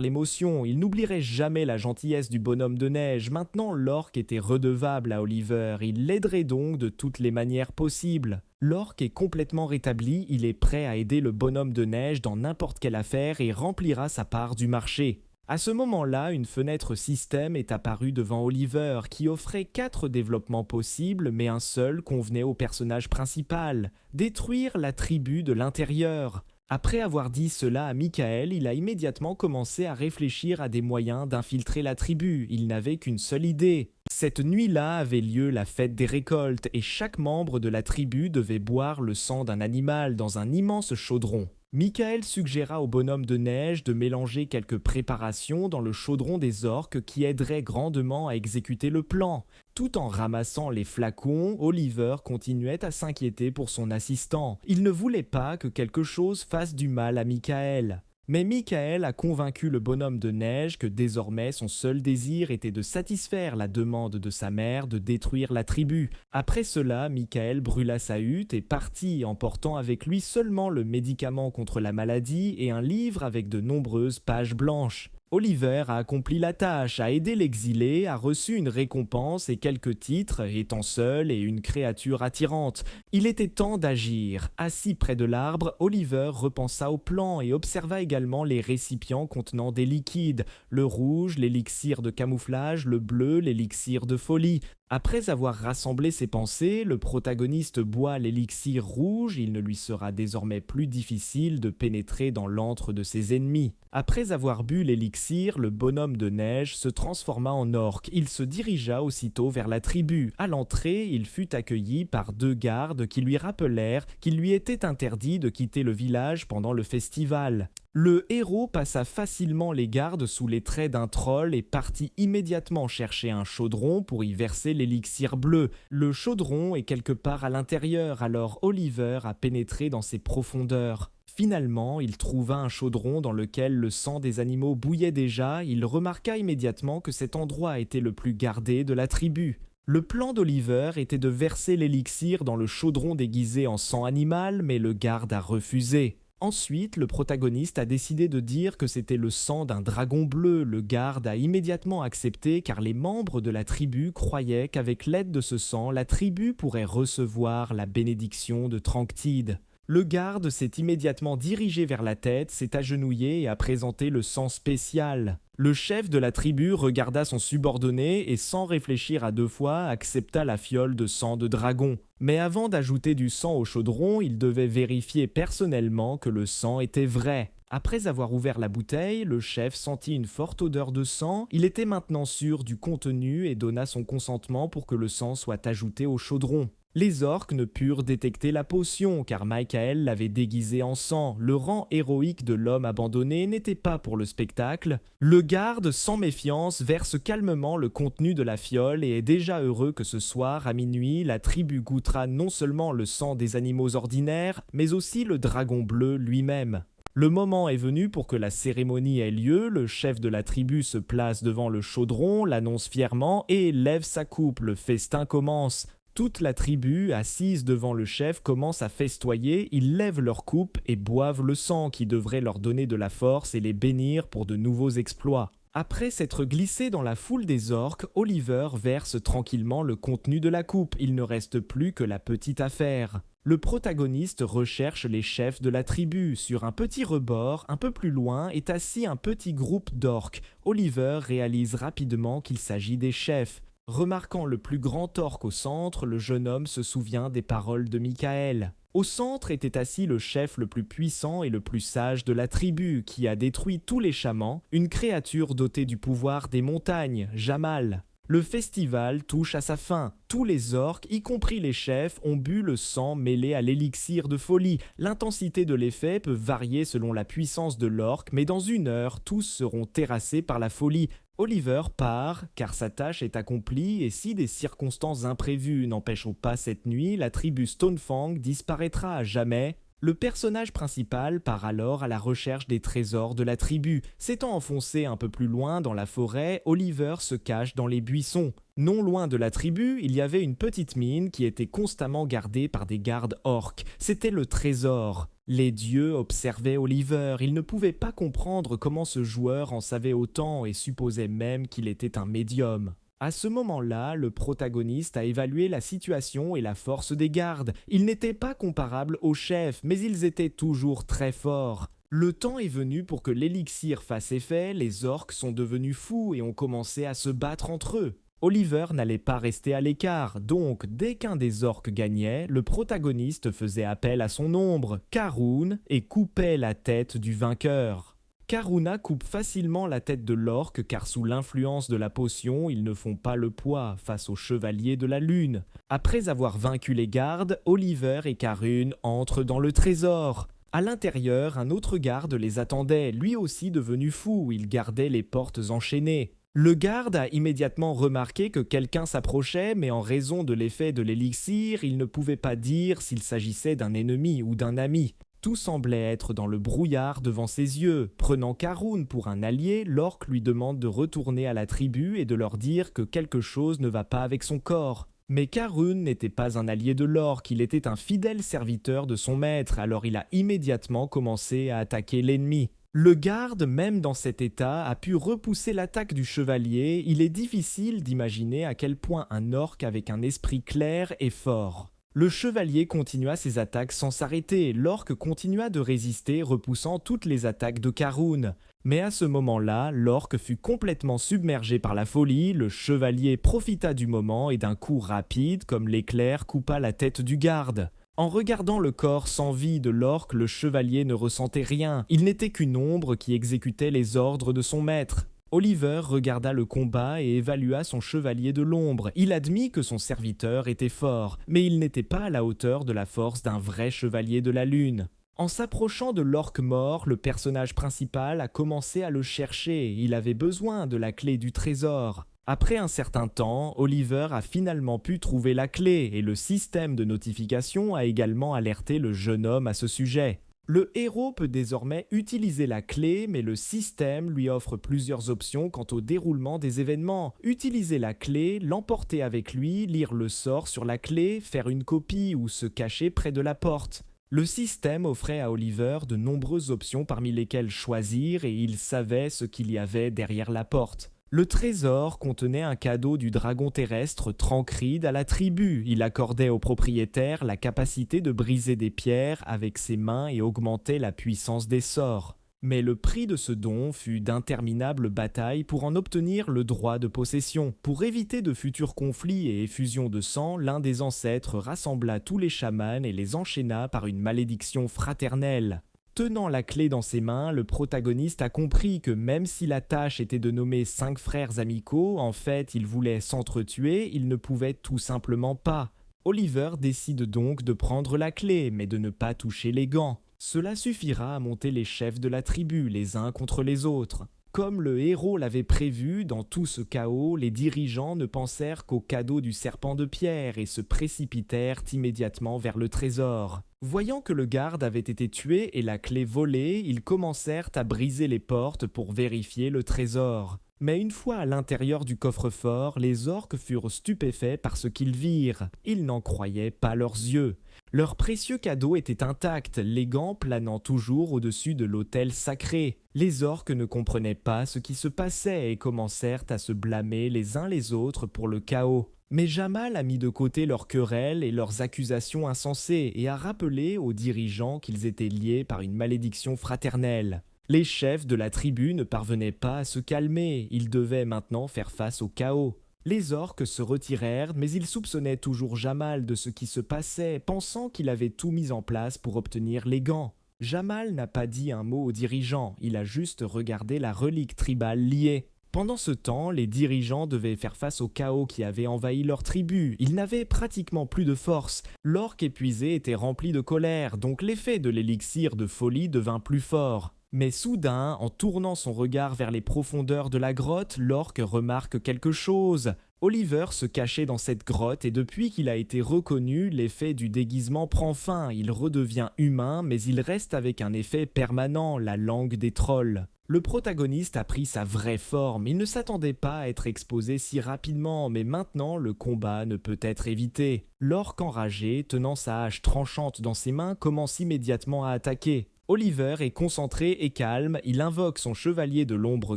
l'émotion, il n'oublierait jamais la gentillesse du bonhomme de neige. Maintenant, l'orque était redevable à Oliver, il l'aiderait donc de toutes les manières possibles. L'orque est complètement rétabli, il est prêt à aider le bonhomme de neige dans n'importe quelle affaire et remplira sa part du marché. À ce moment-là, une fenêtre système est apparue devant Oliver qui offrait 4 développements possibles, mais un seul convenait au personnage principal: détruire la tribu de l'intérieur. Après avoir dit cela à Michael, il a immédiatement commencé à réfléchir à des moyens d'infiltrer la tribu. Il n'avait qu'une seule idée. Cette nuit-là avait lieu la fête des récoltes et chaque membre de la tribu devait boire le sang d'un animal dans un immense chaudron. Michael suggéra au bonhomme de neige de mélanger quelques préparations dans le chaudron des orques qui aiderait grandement à exécuter le plan. Tout en ramassant les flacons, Oliver continuait à s'inquiéter pour son assistant. Il ne voulait pas que quelque chose fasse du mal à Michael. Mais Michael a convaincu le bonhomme de neige que désormais son seul désir était de satisfaire la demande de sa mère de détruire la tribu. Après cela, Michael brûla sa hutte et partit, emportant avec lui seulement le médicament contre la maladie et un livre avec de nombreuses pages blanches. Oliver a accompli la tâche, a aidé l'exilé, a reçu une récompense et quelques titres, étant seul et une créature attirante. Il était temps d'agir. Assis près de l'arbre, Oliver repensa au plan et observa également les récipients contenant des liquides: le rouge, l'élixir de camouflage, le bleu, l'élixir de folie. Après avoir rassemblé ses pensées, le protagoniste boit l'élixir rouge, il ne lui sera désormais plus difficile de pénétrer dans l'antre de ses ennemis. Après avoir bu l'élixir, le bonhomme de neige se transforma en orque. Il se dirigea aussitôt vers la tribu. À l'entrée, il fut accueilli par 2 gardes qui lui rappelèrent qu'il lui était interdit de quitter le village pendant le festival. Le héros passa facilement les gardes sous les traits d'un troll et partit immédiatement chercher un chaudron pour y verser l'élixir bleu. Le chaudron est quelque part à l'intérieur, alors Oliver a pénétré dans ses profondeurs. Finalement, il trouva un chaudron dans lequel le sang des animaux bouillait déjà. Il remarqua immédiatement que cet endroit était le plus gardé de la tribu. Le plan d'Oliver était de verser l'élixir dans le chaudron déguisé en sang animal, mais le garde a refusé. Ensuite, le protagoniste a décidé de dire que c'était le sang d'un dragon bleu. Le garde a immédiatement accepté car les membres de la tribu croyaient qu'avec l'aide de ce sang, la tribu pourrait recevoir la bénédiction de Tranktide. Le garde s'est immédiatement dirigé vers la tête, s'est agenouillé et a présenté le sang spécial. Le chef de la tribu regarda son subordonné et sans réfléchir à 2 fois accepta la fiole de sang de dragon. Mais avant d'ajouter du sang au chaudron, il devait vérifier personnellement que le sang était vrai. Après avoir ouvert la bouteille, le chef sentit une forte odeur de sang. Il était maintenant sûr du contenu et donna son consentement pour que le sang soit ajouté au chaudron. Les orques ne purent détecter la potion car Michael l'avait déguisée en sang. Le rang héroïque de l'homme abandonné n'était pas pour le spectacle. Le garde, sans méfiance, verse calmement le contenu de la fiole et est déjà heureux que ce soir, à minuit, la tribu goûtera non seulement le sang des animaux ordinaires, mais aussi le dragon bleu lui-même. Le moment est venu pour que la cérémonie ait lieu, le chef de la tribu se place devant le chaudron, l'annonce fièrement et lève sa coupe, le festin commence. Toute la tribu, assise devant le chef, commence à festoyer, ils lèvent leur coupe et boivent le sang qui devrait leur donner de la force et les bénir pour de nouveaux exploits. Après s'être glissé dans la foule des orques, Oliver verse tranquillement le contenu de la coupe, il ne reste plus que la petite affaire. Le protagoniste recherche les chefs de la tribu. Sur un petit rebord, un peu plus loin, est assis un petit groupe d'orques. Oliver réalise rapidement qu'il s'agit des chefs. Remarquant le plus grand orque au centre, le jeune homme se souvient des paroles de Michael. Au centre était assis le chef le plus puissant et le plus sage de la tribu, qui a détruit tous les chamans, une créature dotée du pouvoir des montagnes, Jamal. Le festival touche à sa fin. Tous les orques, y compris les chefs, ont bu le sang mêlé à l'élixir de folie. L'intensité de l'effet peut varier selon la puissance de l'orque, mais dans 1 heure, tous seront terrassés par la folie. Oliver part, car sa tâche est accomplie, et si des circonstances imprévues n'empêchent pas cette nuit, la tribu Stonefang disparaîtra à jamais. Le personnage principal part alors à la recherche des trésors de la tribu. S'étant enfoncé un peu plus loin dans la forêt, Oliver se cache dans les buissons. Non loin de la tribu, il y avait une petite mine qui était constamment gardée par des gardes orques. C'était le trésor. Les dieux observaient Oliver, ils ne pouvaient pas comprendre comment ce joueur en savait autant et supposaient même qu'il était un médium. À ce moment-là, le protagoniste a évalué la situation et la force des gardes. Ils n'étaient pas comparables aux chefs, mais ils étaient toujours très forts. Le temps est venu pour que l'élixir fasse effet, les orques sont devenus fous et ont commencé à se battre entre eux. Oliver n'allait pas rester à l'écart, donc dès qu'un des orques gagnait, le protagoniste faisait appel à son ombre, Karun, et coupait la tête du vainqueur. Karuna coupe facilement la tête de l'orque car sous l'influence de la potion, ils ne font pas le poids face aux chevaliers de la lune. Après avoir vaincu les gardes, Oliver et Karun entrent dans le trésor. À l'intérieur, un autre garde les attendait, lui aussi devenu fou, il gardait les portes enchaînées. Le garde a immédiatement remarqué que quelqu'un s'approchait, mais en raison de l'effet de l'élixir, il ne pouvait pas dire s'il s'agissait d'un ennemi ou d'un ami. Tout semblait être dans le brouillard devant ses yeux. Prenant Karun pour un allié, l'orque lui demande de retourner à la tribu et de leur dire que quelque chose ne va pas avec son corps. Mais Karun n'était pas un allié de l'orque, il était un fidèle serviteur de son maître, alors il a immédiatement commencé à attaquer l'ennemi. Le garde, même dans cet état, a pu repousser l'attaque du chevalier. Il est difficile d'imaginer à quel point un orque avec un esprit clair est fort. Le chevalier continua ses attaques sans s'arrêter, l'orque continua de résister, repoussant toutes les attaques de Karun. Mais à ce moment-là, l'orque fut complètement submergé par la folie, le chevalier profita du moment et d'un coup rapide, comme l'éclair, coupa la tête du garde. En regardant le corps sans vie de l'orque, le chevalier ne ressentait rien, il n'était qu'une ombre qui exécutait les ordres de son maître. Oliver regarda le combat et évalua son chevalier de l'ombre. Il admit que son serviteur était fort, mais il n'était pas à la hauteur de la force d'un vrai chevalier de la lune. En s'approchant de l'orque mort, le personnage principal a commencé à le chercher. Il avait besoin de la clé du trésor. Après un certain temps, Oliver a finalement pu trouver la clé et le système de notification a également alerté le jeune homme à ce sujet. Le héros peut désormais utiliser la clé, mais le système lui offre plusieurs options quant au déroulement des événements. Utiliser la clé, l'emporter avec lui, lire le sort sur la clé, faire une copie ou se cacher près de la porte. Le système offrait à Oliver de nombreuses options parmi lesquelles choisir et il savait ce qu'il y avait derrière la porte. Le trésor contenait un cadeau du dragon terrestre Trancride à la tribu. Il accordait au propriétaire la capacité de briser des pierres avec ses mains et augmentait la puissance des sorts. Mais le prix de ce don fut d'interminables batailles pour en obtenir le droit de possession. Pour éviter de futurs conflits et effusions de sang, l'un des ancêtres rassembla tous les chamans et les enchaîna par une malédiction fraternelle. Tenant la clé dans ses mains, le protagoniste a compris que même si la tâche était de nommer 5 frères amicaux, en fait ils voulaient s'entretuer, ils ne pouvaient tout simplement pas. Oliver décide donc de prendre la clé, mais de ne pas toucher les gants. Cela suffira à monter les chefs de la tribu, les uns contre les autres. Comme le héros l'avait prévu, dans tout ce chaos, les dirigeants ne pensèrent qu'au cadeau du serpent de pierre et se précipitèrent immédiatement vers le trésor. Voyant que le garde avait été tué et la clé volée, ils commencèrent à briser les portes pour vérifier le trésor. Mais une fois à l'intérieur du coffre-fort, les orques furent stupéfaits par ce qu'ils virent. Ils n'en croyaient pas leurs yeux. Leur précieux cadeau était intact, les gants planant toujours au-dessus de l'autel sacré. Les orques ne comprenaient pas ce qui se passait et commencèrent à se blâmer les uns les autres pour le chaos. Mais Jamal a mis de côté leurs querelles et leurs accusations insensées et a rappelé aux dirigeants qu'ils étaient liés par une malédiction fraternelle. Les chefs de la tribu ne parvenaient pas à se calmer, ils devaient maintenant faire face au chaos. Les orques se retirèrent, mais ils soupçonnaient toujours Jamal de ce qui se passait, pensant qu'il avait tout mis en place pour obtenir les gants. Jamal n'a pas dit un mot aux dirigeants, il a juste regardé la relique tribale liée. Pendant ce temps, les dirigeants devaient faire face au chaos qui avait envahi leur tribu. Ils n'avaient pratiquement plus de force. L'orque épuisé était rempli de colère, donc l'effet de l'élixir de folie devint plus fort. Mais soudain, en tournant son regard vers les profondeurs de la grotte, l'orque remarque quelque chose. Oliver se cachait dans cette grotte et depuis qu'il a été reconnu, l'effet du déguisement prend fin. Il redevient humain, mais il reste avec un effet permanent, la langue des trolls. Le protagoniste a pris sa vraie forme, il ne s'attendait pas à être exposé si rapidement, mais maintenant le combat ne peut être évité. L'orque enragé, tenant sa hache tranchante dans ses mains, commence immédiatement à attaquer. Oliver est concentré et calme, il invoque son chevalier de l'ombre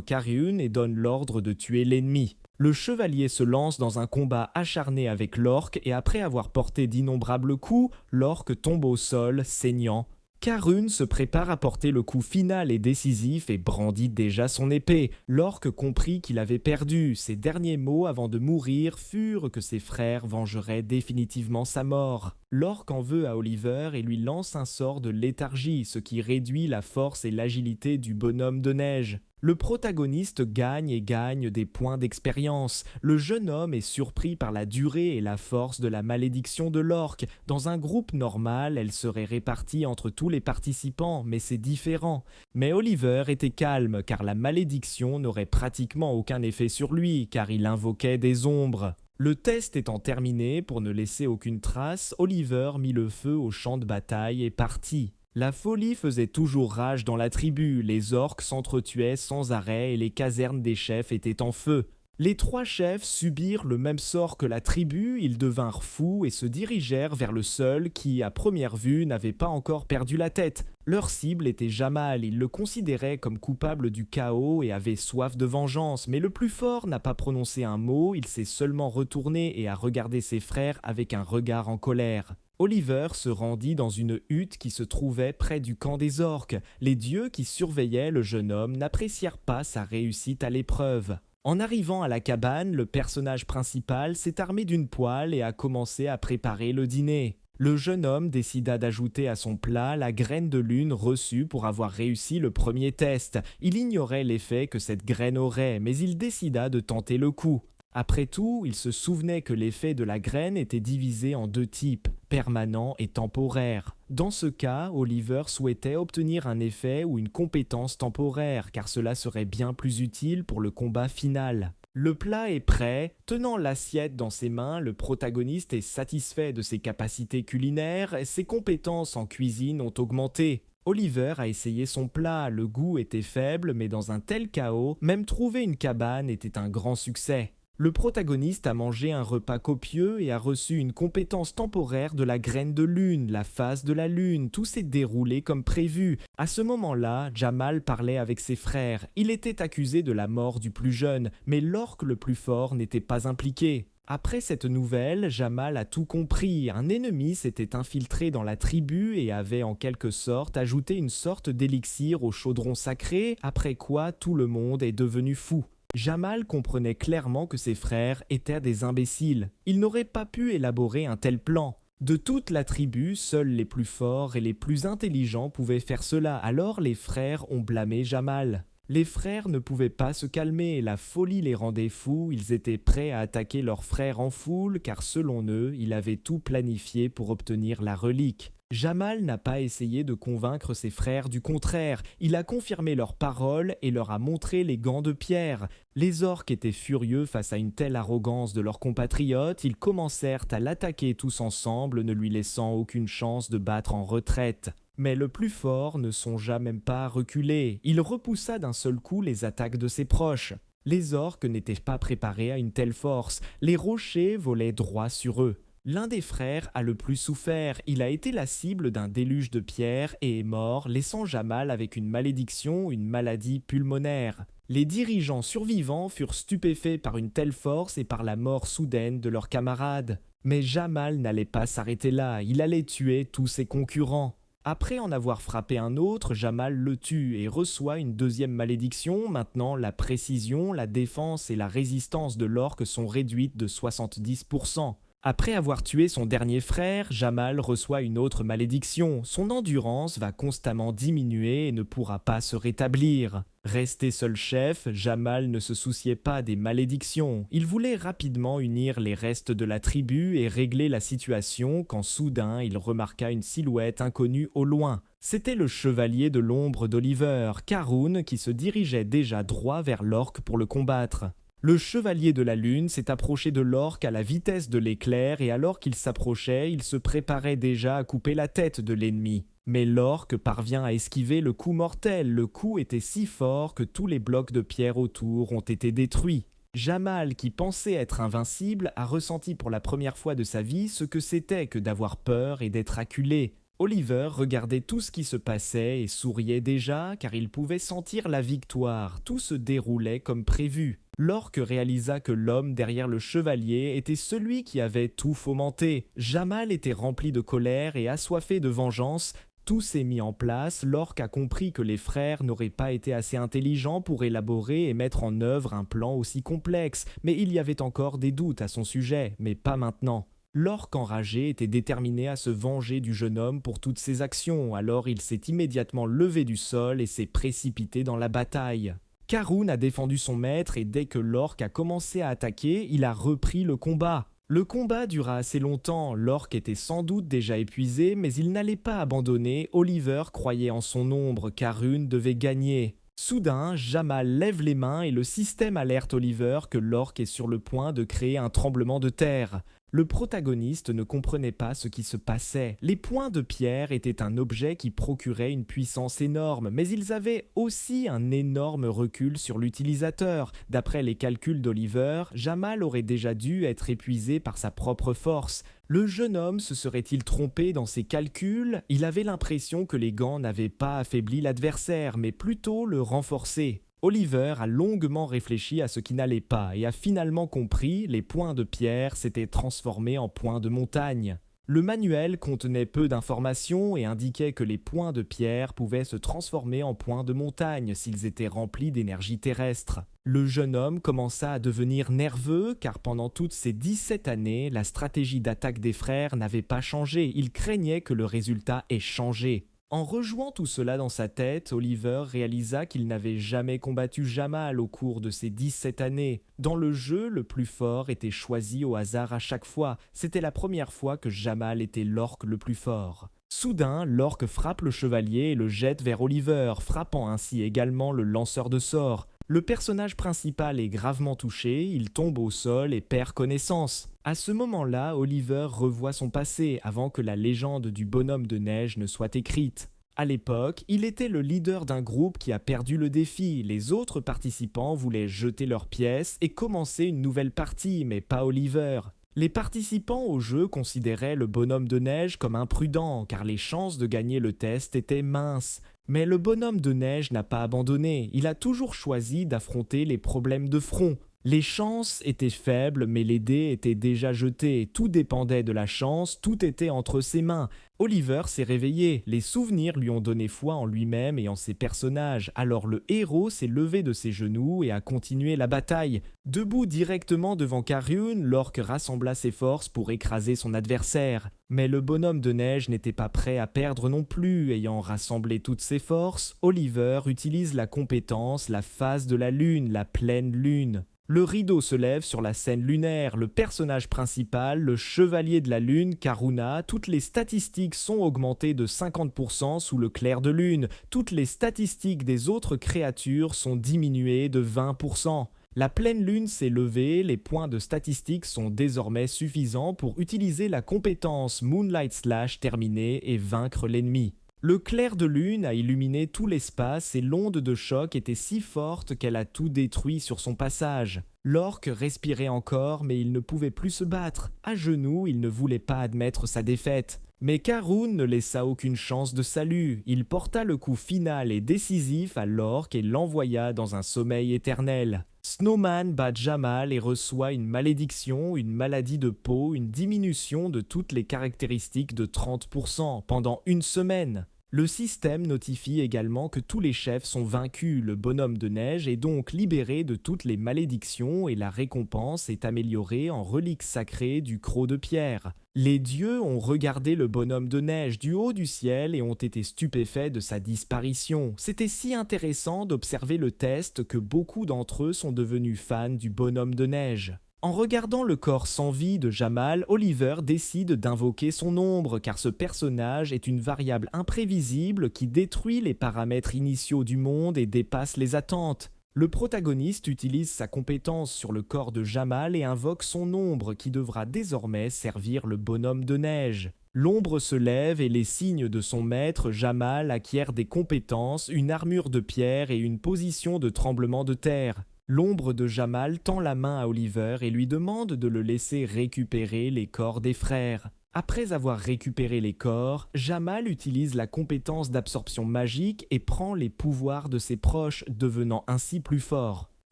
Carriun et donne l'ordre de tuer l'ennemi. Le chevalier se lance dans un combat acharné avec l'orque et après avoir porté d'innombrables coups, l'orque tombe au sol, saignant. Carriun se prépare à porter le coup final et décisif et brandit déjà son épée. L'orque comprit qu'il avait perdu. Ses derniers mots avant de mourir furent que ses frères vengeraient définitivement sa mort. L'orque en veut à Oliver et lui lance un sort de léthargie, ce qui réduit la force et l'agilité du bonhomme de neige. Le protagoniste gagne et gagne des points d'expérience. Le jeune homme est surpris par la durée et la force de la malédiction de l'orque. Dans un groupe normal, elle serait répartie entre tous les participants, mais c'est différent. Mais Oliver était calme, car la malédiction n'aurait pratiquement aucun effet sur lui, car il invoquait des ombres. Le test étant terminé, pour ne laisser aucune trace, Oliver mit le feu au champ de bataille et partit. La folie faisait toujours rage dans la tribu, les orques s'entretuaient sans arrêt et les casernes des chefs étaient en feu. Les trois chefs subirent le même sort que la tribu, ils devinrent fous et se dirigèrent vers le seul qui, à première vue, n'avait pas encore perdu la tête. Leur cible était Jamal, ils le considéraient comme coupable du chaos et avaient soif de vengeance, mais le plus fort n'a pas prononcé un mot, il s'est seulement retourné et a regardé ses frères avec un regard en colère. Oliver se rendit dans une hutte qui se trouvait près du camp des orques. Les dieux qui surveillaient le jeune homme n'apprécièrent pas sa réussite à l'épreuve. En arrivant à la cabane, le personnage principal s'est armé d'une poêle et a commencé à préparer le dîner. Le jeune homme décida d'ajouter à son plat la graine de lune reçue pour avoir réussi le premier test. Il ignorait l'effet que cette graine aurait, mais il décida de tenter le coup. Après tout, il se souvenait que l'effet de la graine était divisé en deux types, permanent et temporaire. Dans ce cas, Oliver souhaitait obtenir un effet ou une compétence temporaire, car cela serait bien plus utile pour le combat final. Le plat est prêt, tenant l'assiette dans ses mains, le protagoniste est satisfait de ses capacités culinaires et ses compétences en cuisine ont augmenté. Oliver a essayé son plat, le goût était faible, mais dans un tel chaos, même trouver une cabane était un grand succès. Le protagoniste a mangé un repas copieux et a reçu une compétence temporaire de la graine de lune, la phase de la lune, tout s'est déroulé comme prévu. À ce moment-là, Jamal parlait avec ses frères. Il était accusé de la mort du plus jeune, mais l'orque le plus fort n'était pas impliqué. Après cette nouvelle, Jamal a tout compris. Un ennemi s'était infiltré dans la tribu et avait en quelque sorte ajouté une sorte d'élixir au chaudron sacré, après quoi tout le monde est devenu fou. Jamal comprenait clairement que ses frères étaient des imbéciles. Il n'aurait pas pu élaborer un tel plan. De toute la tribu, seuls les plus forts et les plus intelligents pouvaient faire cela, alors les frères ont blâmé Jamal. Les frères ne pouvaient pas se calmer, la folie les rendait fous, ils étaient prêts à attaquer leur frère en foule car selon eux, il avait tout planifié pour obtenir la relique. Jamal n'a pas essayé de convaincre ses frères du contraire, il a confirmé leurs paroles et leur a montré les gants de pierre. Les orques étaient furieux face à une telle arrogance de leurs compatriotes, ils commencèrent à l'attaquer tous ensemble, ne lui laissant aucune chance de battre en retraite. Mais le plus fort ne songea même pas à reculer, il repoussa d'un seul coup les attaques de ses proches. Les orques n'étaient pas préparés à une telle force, les rochers volaient droit sur eux. L'un des frères a le plus souffert, il a été la cible d'un déluge de pierres et est mort, laissant Jamal avec une malédiction, une maladie pulmonaire. Les dirigeants survivants furent stupéfaits par une telle force et par la mort soudaine de leurs camarades. Mais Jamal n'allait pas s'arrêter là, il allait tuer tous ses concurrents. Après en avoir frappé un autre, Jamal le tue et reçoit une deuxième malédiction. Maintenant, la précision, la défense et la résistance de l'orque sont réduites de 70%. Après avoir tué son dernier frère, Jamal reçoit une autre malédiction. Son endurance va constamment diminuer et ne pourra pas se rétablir. Resté seul chef, Jamal ne se souciait pas des malédictions. Il voulait rapidement unir les restes de la tribu et régler la situation quand soudain il remarqua une silhouette inconnue au loin. C'était le chevalier de l'ombre d'Oliver, Karun, qui se dirigeait déjà droit vers l'orque pour le combattre. Le chevalier de la lune s'est approché de l'orque à la vitesse de l'éclair et alors qu'il s'approchait, il se préparait déjà à couper la tête de l'ennemi. Mais l'orque parvient à esquiver le coup mortel, le coup était si fort que tous les blocs de pierre autour ont été détruits. Jamal, qui pensait être invincible, a ressenti pour la première fois de sa vie ce que c'était que d'avoir peur et d'être acculé. Oliver regardait tout ce qui se passait et souriait déjà car il pouvait sentir la victoire, tout se déroulait comme prévu. L'orque réalisa que l'homme derrière le chevalier était celui qui avait tout fomenté. Jamal était rempli de colère et assoiffé de vengeance. Tout s'est mis en place, l'orque a compris que les frères n'auraient pas été assez intelligents pour élaborer et mettre en œuvre un plan aussi complexe, mais il y avait encore des doutes à son sujet, mais pas maintenant. L'orque enragé était déterminé à se venger du jeune homme pour toutes ses actions, alors il s'est immédiatement levé du sol et s'est précipité dans la bataille. Karun a défendu son maître et dès que l'orque a commencé à attaquer, il a repris le combat. Le combat dura assez longtemps, l'orque était sans doute déjà épuisé, mais il n'allait pas abandonner, Oliver croyait en son ombre, Karun devait gagner. Soudain, Jamal lève les mains et le système alerte Oliver que l'orque est sur le point de créer un tremblement de terre. Le protagoniste ne comprenait pas ce qui se passait. Les points de pierre étaient un objet qui procurait une puissance énorme, mais ils avaient aussi un énorme recul sur l'utilisateur. D'après les calculs d'Oliver, Jamal aurait déjà dû être épuisé par sa propre force. Le jeune homme se serait-il trompé dans ses calculs? Il avait l'impression que les gants n'avaient pas affaibli l'adversaire, mais plutôt le renforcé. Oliver a longuement réfléchi à ce qui n'allait pas et a finalement compris, les points de pierre s'étaient transformés en points de montagne. Le manuel contenait peu d'informations et indiquait que les points de pierre pouvaient se transformer en points de montagne s'ils étaient remplis d'énergie terrestre. Le jeune homme commença à devenir nerveux car pendant toutes ces 17 années, la stratégie d'attaque des frères n'avait pas changé, il craignait que le résultat ait changé. En rejouant tout cela dans sa tête, Oliver réalisa qu'il n'avait jamais combattu Jamal au cours de ces 17 années. Dans le jeu, le plus fort était choisi au hasard à chaque fois. C'était la première fois que Jamal était l'orque le plus fort. Soudain, l'orque frappe le chevalier et le jette vers Oliver, frappant ainsi également le lanceur de sorts. Le personnage principal est gravement touché, il tombe au sol et perd connaissance. À ce moment-là, Oliver revoit son passé avant que la légende du bonhomme de neige ne soit écrite. À l'époque, il était le leader d'un groupe qui a perdu le défi. Les autres participants voulaient jeter leurs pièces et commencer une nouvelle partie, mais pas Oliver. Les participants au jeu considéraient le bonhomme de neige comme imprudent, car les chances de gagner le test étaient minces. Mais le bonhomme de neige n'a pas abandonné, il a toujours choisi d'affronter les problèmes de front. Les chances étaient faibles, mais les dés étaient déjà jetés. Tout dépendait de la chance, tout était entre ses mains. Oliver s'est réveillé, les souvenirs lui ont donné foi en lui-même et en ses personnages. Alors le héros s'est levé de ses genoux et a continué la bataille. Debout directement devant Karun, l'orque rassembla ses forces pour écraser son adversaire. Mais le bonhomme de neige n'était pas prêt à perdre non plus. Ayant rassemblé toutes ses forces, Oliver utilise la compétence, la phase de la lune, la pleine lune. Le rideau se lève sur la scène lunaire, le personnage principal, le chevalier de la lune, Karuna, toutes les statistiques sont augmentées de 50% sous le clair de lune, toutes les statistiques des autres créatures sont diminuées de 20%. La pleine lune s'est levée, les points de statistiques sont désormais suffisants pour utiliser la compétence Moonlight Slash terminée et vaincre l'ennemi. Le clair de lune a illuminé tout l'espace et l'onde de choc était si forte qu'elle a tout détruit sur son passage. L'orque respirait encore, mais il ne pouvait plus se battre. À genoux, il ne voulait pas admettre sa défaite. Mais Karun ne laissa aucune chance de salut. Il porta le coup final et décisif à l'orque et l'envoya dans un sommeil éternel. Snowman bat Jamal et reçoit une malédiction, une maladie de peau, une diminution de toutes les caractéristiques de 30% pendant une semaine. Le système notifie également que tous les chefs sont vaincus, le bonhomme de neige est donc libéré de toutes les malédictions et la récompense est améliorée en relique sacrée du croc de pierre. Les dieux ont regardé le bonhomme de neige du haut du ciel et ont été stupéfaits de sa disparition. C'était si intéressant d'observer le test que beaucoup d'entre eux sont devenus fans du bonhomme de neige. En regardant le corps sans vie de Jamal, Oliver décide d'invoquer son ombre car ce personnage est une variable imprévisible qui détruit les paramètres initiaux du monde et dépasse les attentes. Le protagoniste utilise sa compétence sur le corps de Jamal et invoque son ombre qui devra désormais servir le bonhomme de neige. L'ombre se lève et les signes de son maître, Jamal, acquièrent des compétences, une armure de pierre et une position de tremblement de terre. L'ombre de Jamal tend la main à Oliver et lui demande de le laisser récupérer les corps des frères. Après avoir récupéré les corps, Jamal utilise la compétence d'absorption magique et prend les pouvoirs de ses proches, devenant ainsi plus fort.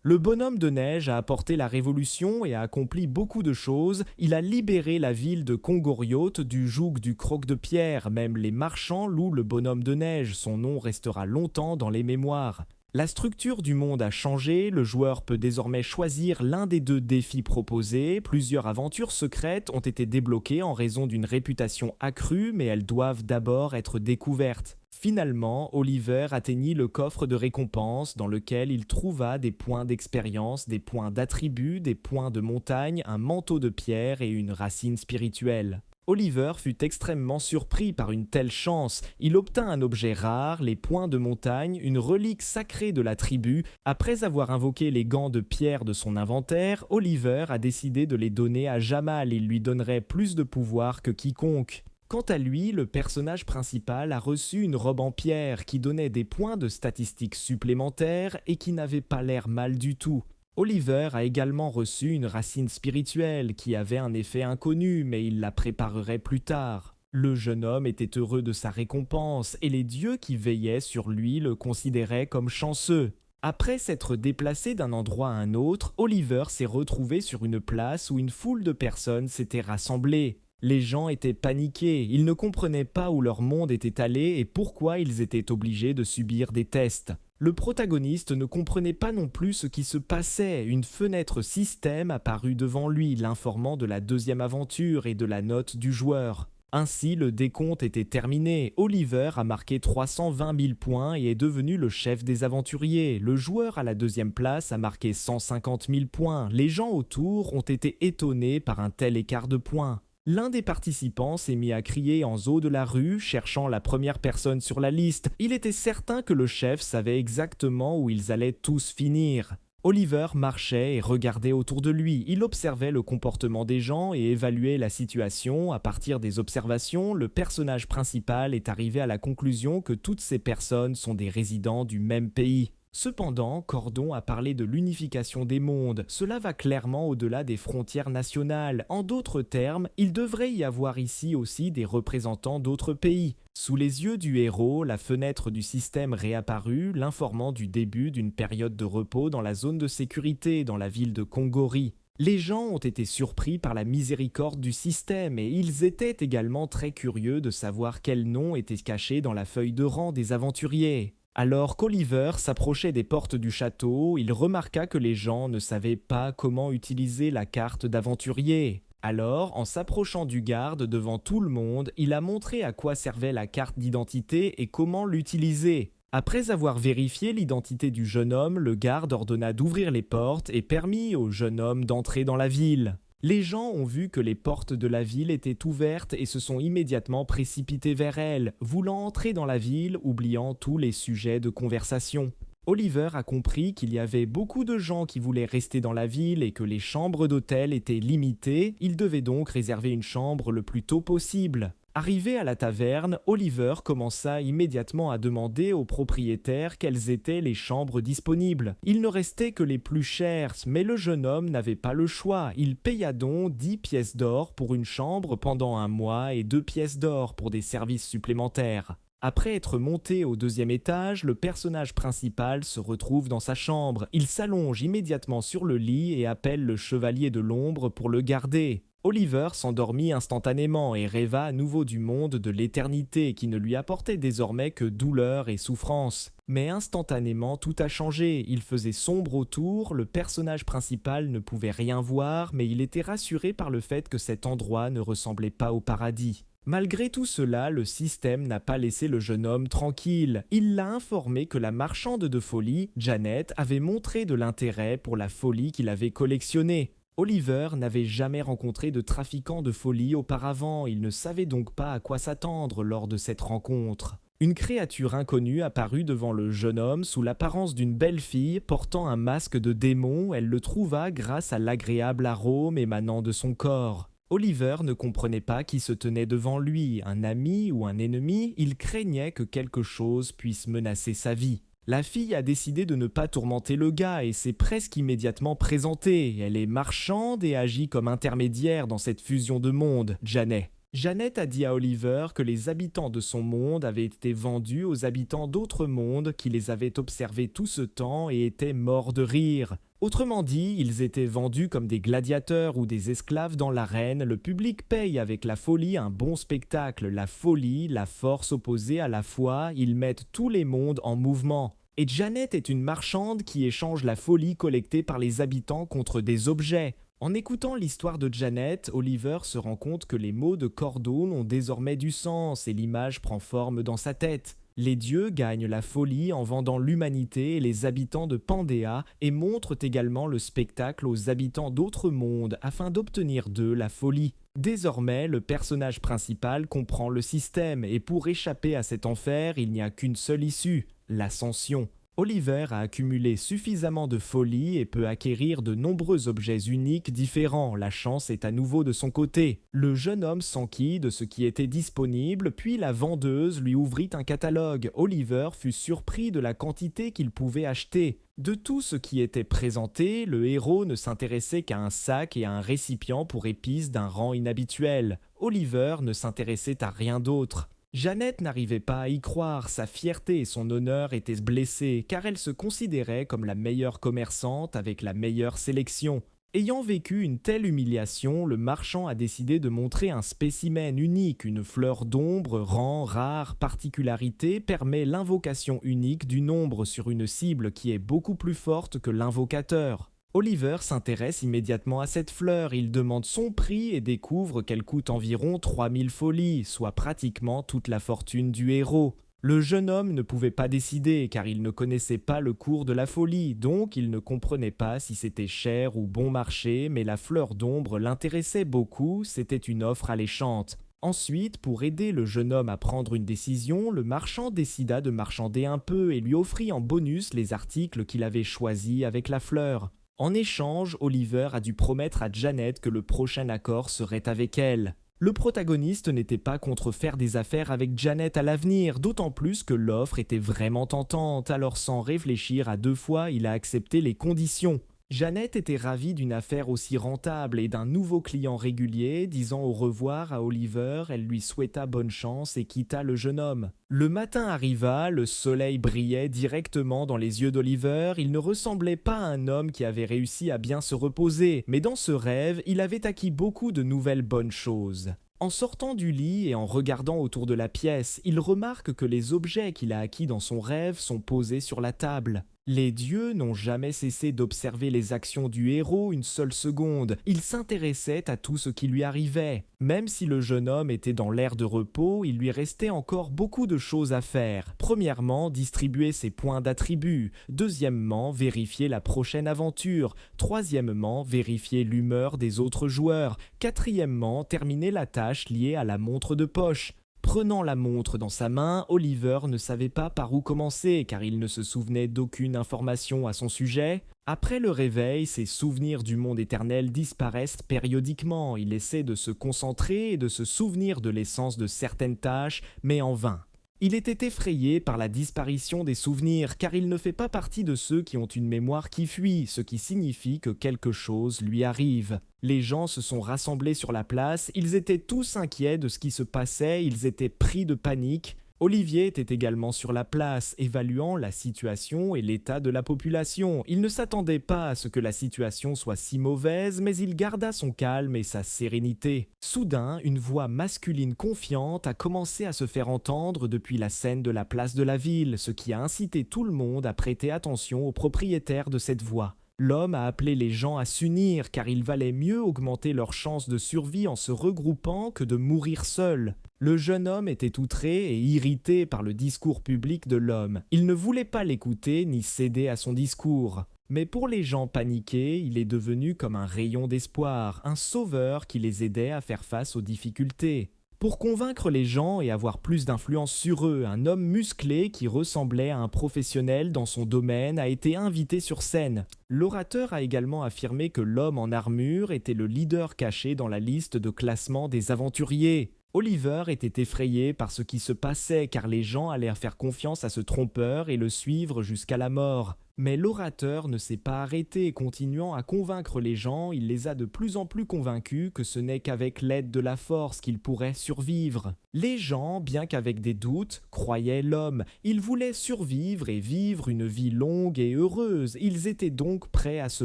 Le bonhomme de neige a apporté la révolution et a accompli beaucoup de choses. Il a libéré la ville de Kongorioth du joug du croc de pierre. Même les marchands louent le bonhomme de neige. Son nom restera longtemps dans les mémoires. La structure du monde a changé, le joueur peut désormais choisir l'un des deux défis proposés, plusieurs aventures secrètes ont été débloquées en raison d'une réputation accrue, mais elles doivent d'abord être découvertes. Finalement, Oliver atteignit le coffre de récompense dans lequel il trouva des points d'expérience, des points d'attribut, des points de montagne, un manteau de pierre et une racine spirituelle. Oliver fut extrêmement surpris par une telle chance. Il obtint un objet rare, les points de montagne, une relique sacrée de la tribu. Après avoir invoqué les gants de pierre de son inventaire, Oliver a décidé de les donner à Jamal. Il lui donnerait plus de pouvoir que quiconque. Quant à lui, le personnage principal a reçu une robe en pierre qui donnait des points de statistiques supplémentaires et qui n'avait pas l'air mal du tout. Oliver a également reçu une racine spirituelle qui avait un effet inconnu, mais il la préparerait plus tard. Le jeune homme était heureux de sa récompense et les dieux qui veillaient sur lui le considéraient comme chanceux. Après s'être déplacé d'un endroit à un autre, Oliver s'est retrouvé sur une place où une foule de personnes s'étaient rassemblées. Les gens étaient paniqués, ils ne comprenaient pas où leur monde était allé et pourquoi ils étaient obligés de subir des tests. Le protagoniste ne comprenait pas non plus ce qui se passait. Une fenêtre système apparut devant lui, l'informant de la deuxième aventure et de la note du joueur. Ainsi, le décompte était terminé. Oliver a marqué 320 000 points et est devenu le chef des aventuriers. Le joueur à la deuxième place a marqué 150 000 points. Les gens autour ont été étonnés par un tel écart de points. L'un des participants s'est mis à crier en haut de la rue, cherchant la première personne sur la liste. Il était certain que le chef savait exactement où ils allaient tous finir. Oliver marchait et regardait autour de lui. Il observait le comportement des gens et évaluait la situation. À partir des observations, le personnage principal est arrivé à la conclusion que toutes ces personnes sont des résidents du même pays. Cependant, Cordon a parlé de l'unification des mondes. Cela va clairement au-delà des frontières nationales. En d'autres termes, il devrait y avoir ici aussi des représentants d'autres pays. Sous les yeux du héros, la fenêtre du système réapparut, l'informant du début d'une période de repos dans la zone de sécurité dans la ville de Kongori. Les gens ont été surpris par la miséricorde du système et ils étaient également très curieux de savoir quel nom était caché dans la feuille de rang des aventuriers. Alors qu'Oliver s'approchait des portes du château, il remarqua que les gens ne savaient pas comment utiliser la carte d'aventurier. Alors, en s'approchant du garde devant tout le monde, il a montré à quoi servait la carte d'identité et comment l'utiliser. Après avoir vérifié l'identité du jeune homme, le garde ordonna d'ouvrir les portes et permit au jeune homme d'entrer dans la ville. Les gens ont vu que les portes de la ville étaient ouvertes et se sont immédiatement précipités vers elles, voulant entrer dans la ville, oubliant tous les sujets de conversation. Oliver a compris qu'il y avait beaucoup de gens qui voulaient rester dans la ville et que les chambres d'hôtel étaient limitées, il devait donc réserver une chambre le plus tôt possible. Arrivé à la taverne, Oliver commença immédiatement à demander au propriétaire quelles étaient les chambres disponibles. Il ne restait que les plus chères, mais le jeune homme n'avait pas le choix. Il paya donc 10 pièces d'or pour une chambre pendant un mois et 2 pièces d'or pour des services supplémentaires. Après être monté au deuxième étage, le personnage principal se retrouve dans sa chambre. Il s'allonge immédiatement sur le lit et appelle le chevalier de l'ombre pour le garder. Oliver s'endormit instantanément et rêva à nouveau du monde de l'éternité qui ne lui apportait désormais que douleur et souffrance. Mais instantanément tout a changé, il faisait sombre autour, le personnage principal ne pouvait rien voir, mais il était rassuré par le fait que cet endroit ne ressemblait pas au paradis. Malgré tout cela, le système n'a pas laissé le jeune homme tranquille. Il l'a informé que la marchande de folie, Janet, avait montré de l'intérêt pour la folie qu'il avait collectionnée. Oliver n'avait jamais rencontré de trafiquant de folie auparavant, il ne savait donc pas à quoi s'attendre lors de cette rencontre. Une créature inconnue apparut devant le jeune homme sous l'apparence d'une belle fille portant un masque de démon. Elle le trouva grâce à l'agréable arôme émanant de son corps. Oliver ne comprenait pas qui se tenait devant lui, un ami ou un ennemi, il craignait que quelque chose puisse menacer sa vie. La fille a décidé de ne pas tourmenter le gars et s'est presque immédiatement présentée. Elle est marchande et agit comme intermédiaire dans cette fusion de mondes, Janet. Janet a dit à Oliver que les habitants de son monde avaient été vendus aux habitants d'autres mondes qui les avaient observés tout ce temps et étaient morts de rire. Autrement dit, ils étaient vendus comme des gladiateurs ou des esclaves dans l'arène. Le public paye avec la folie un bon spectacle. La folie, la force opposée à la foi, ils mettent tous les mondes en mouvement. Et Janet est une marchande qui échange la folie collectée par les habitants contre des objets. En écoutant l'histoire de Janet, Oliver se rend compte que les mots de Cordone ont désormais du sens et l'image prend forme dans sa tête. Les dieux gagnent la folie en vendant l'humanité et les habitants de Pandéa et montrent également le spectacle aux habitants d'autres mondes afin d'obtenir d'eux la folie. Désormais, le personnage principal comprend le système et pour échapper à cet enfer, il n'y a qu'une seule issue, l'ascension. Oliver a accumulé suffisamment de folie et peut acquérir de nombreux objets uniques différents. La chance est à nouveau de son côté. Le jeune homme s'enquit de ce qui était disponible, puis la vendeuse lui ouvrit un catalogue. Oliver fut surpris de la quantité qu'il pouvait acheter. De tout ce qui était présenté, le héros ne s'intéressait qu'à un sac et à un récipient pour épices d'un rang inhabituel. Oliver ne s'intéressait à rien d'autre. Janet n'arrivait pas à y croire, sa fierté et son honneur étaient blessés car elle se considérait comme la meilleure commerçante avec la meilleure sélection. Ayant vécu une telle humiliation, le marchand a décidé de montrer un spécimen unique, une fleur d'ombre, rang, rare, particularité, permet l'invocation unique du nombre sur une cible qui est beaucoup plus forte que l'invocateur. Oliver s'intéresse immédiatement à cette fleur, il demande son prix et découvre qu'elle coûte environ 3000 folies, soit pratiquement toute la fortune du héros. Le jeune homme ne pouvait pas décider car il ne connaissait pas le cours de la folie, donc il ne comprenait pas si c'était cher ou bon marché, mais la fleur d'ombre l'intéressait beaucoup, c'était une offre alléchante. Ensuite, pour aider le jeune homme à prendre une décision, le marchand décida de marchander un peu et lui offrit en bonus les articles qu'il avait choisis avec la fleur. En échange, Oliver a dû promettre à Janet que le prochain accord serait avec elle. Le protagoniste n'était pas contre faire des affaires avec Janet à l'avenir, d'autant plus que l'offre était vraiment tentante, alors sans réfléchir à deux fois, il a accepté les conditions. Janet était ravie d'une affaire aussi rentable et d'un nouveau client régulier, disant au revoir à Oliver, elle lui souhaita bonne chance et quitta le jeune homme. Le matin arriva, le soleil brillait directement dans les yeux d'Oliver, il ne ressemblait pas à un homme qui avait réussi à bien se reposer, mais dans ce rêve, il avait acquis beaucoup de nouvelles bonnes choses. En sortant du lit et en regardant autour de la pièce, il remarque que les objets qu'il a acquis dans son rêve sont posés sur la table. Les dieux n'ont jamais cessé d'observer les actions du héros une seule seconde. Ils s'intéressaient à tout ce qui lui arrivait. Même si le jeune homme était dans l'air de repos, il lui restait encore beaucoup de choses à faire. Premièrement, distribuer ses points d'attribut. Deuxièmement, vérifier la prochaine aventure. Troisièmement, vérifier l'humeur des autres joueurs. Quatrièmement, terminer la tâche liée à la montre de poche. Prenant la montre dans sa main, Oliver ne savait pas par où commencer car il ne se souvenait d'aucune information à son sujet. Après le réveil, ses souvenirs du monde éternel disparaissent périodiquement. Il essaie de se concentrer et de se souvenir de l'essence de certaines tâches, mais en vain. Il était effrayé par la disparition des souvenirs car il ne fait pas partie de ceux qui ont une mémoire qui fuit, ce qui signifie que quelque chose lui arrive. Les gens se sont rassemblés sur la place, ils étaient tous inquiets de ce qui se passait, ils étaient pris de panique. Olivier était également sur la place, évaluant la situation et l'état de la population. Il ne s'attendait pas à ce que la situation soit si mauvaise, mais il garda son calme et sa sérénité. Soudain, une voix masculine confiante a commencé à se faire entendre depuis la scène de la place de la ville, ce qui a incité tout le monde à prêter attention au propriétaire de cette voix. L'homme a appelé les gens à s'unir car il valait mieux augmenter leurs chances de survie en se regroupant que de mourir seul. Le jeune homme était outré et irrité par le discours public de l'homme. Il ne voulait pas l'écouter ni céder à son discours. Mais pour les gens paniqués, il est devenu comme un rayon d'espoir, un sauveur qui les aidait à faire face aux difficultés. Pour convaincre les gens et avoir plus d'influence sur eux, un homme musclé qui ressemblait à un professionnel dans son domaine a été invité sur scène. L'orateur a également affirmé que l'homme en armure était le leader caché dans la liste de classement des aventuriers. Oliver était effrayé par ce qui se passait car les gens allaient faire confiance à ce trompeur et le suivre jusqu'à la mort. Mais l'orateur ne s'est pas arrêté, continuant à convaincre les gens, il les a de plus en plus convaincus que ce n'est qu'avec l'aide de la force qu'il pourrait survivre. Les gens, bien qu'avec des doutes, croyaient l'homme. Ils voulaient survivre et vivre une vie longue et heureuse. Ils étaient donc prêts à se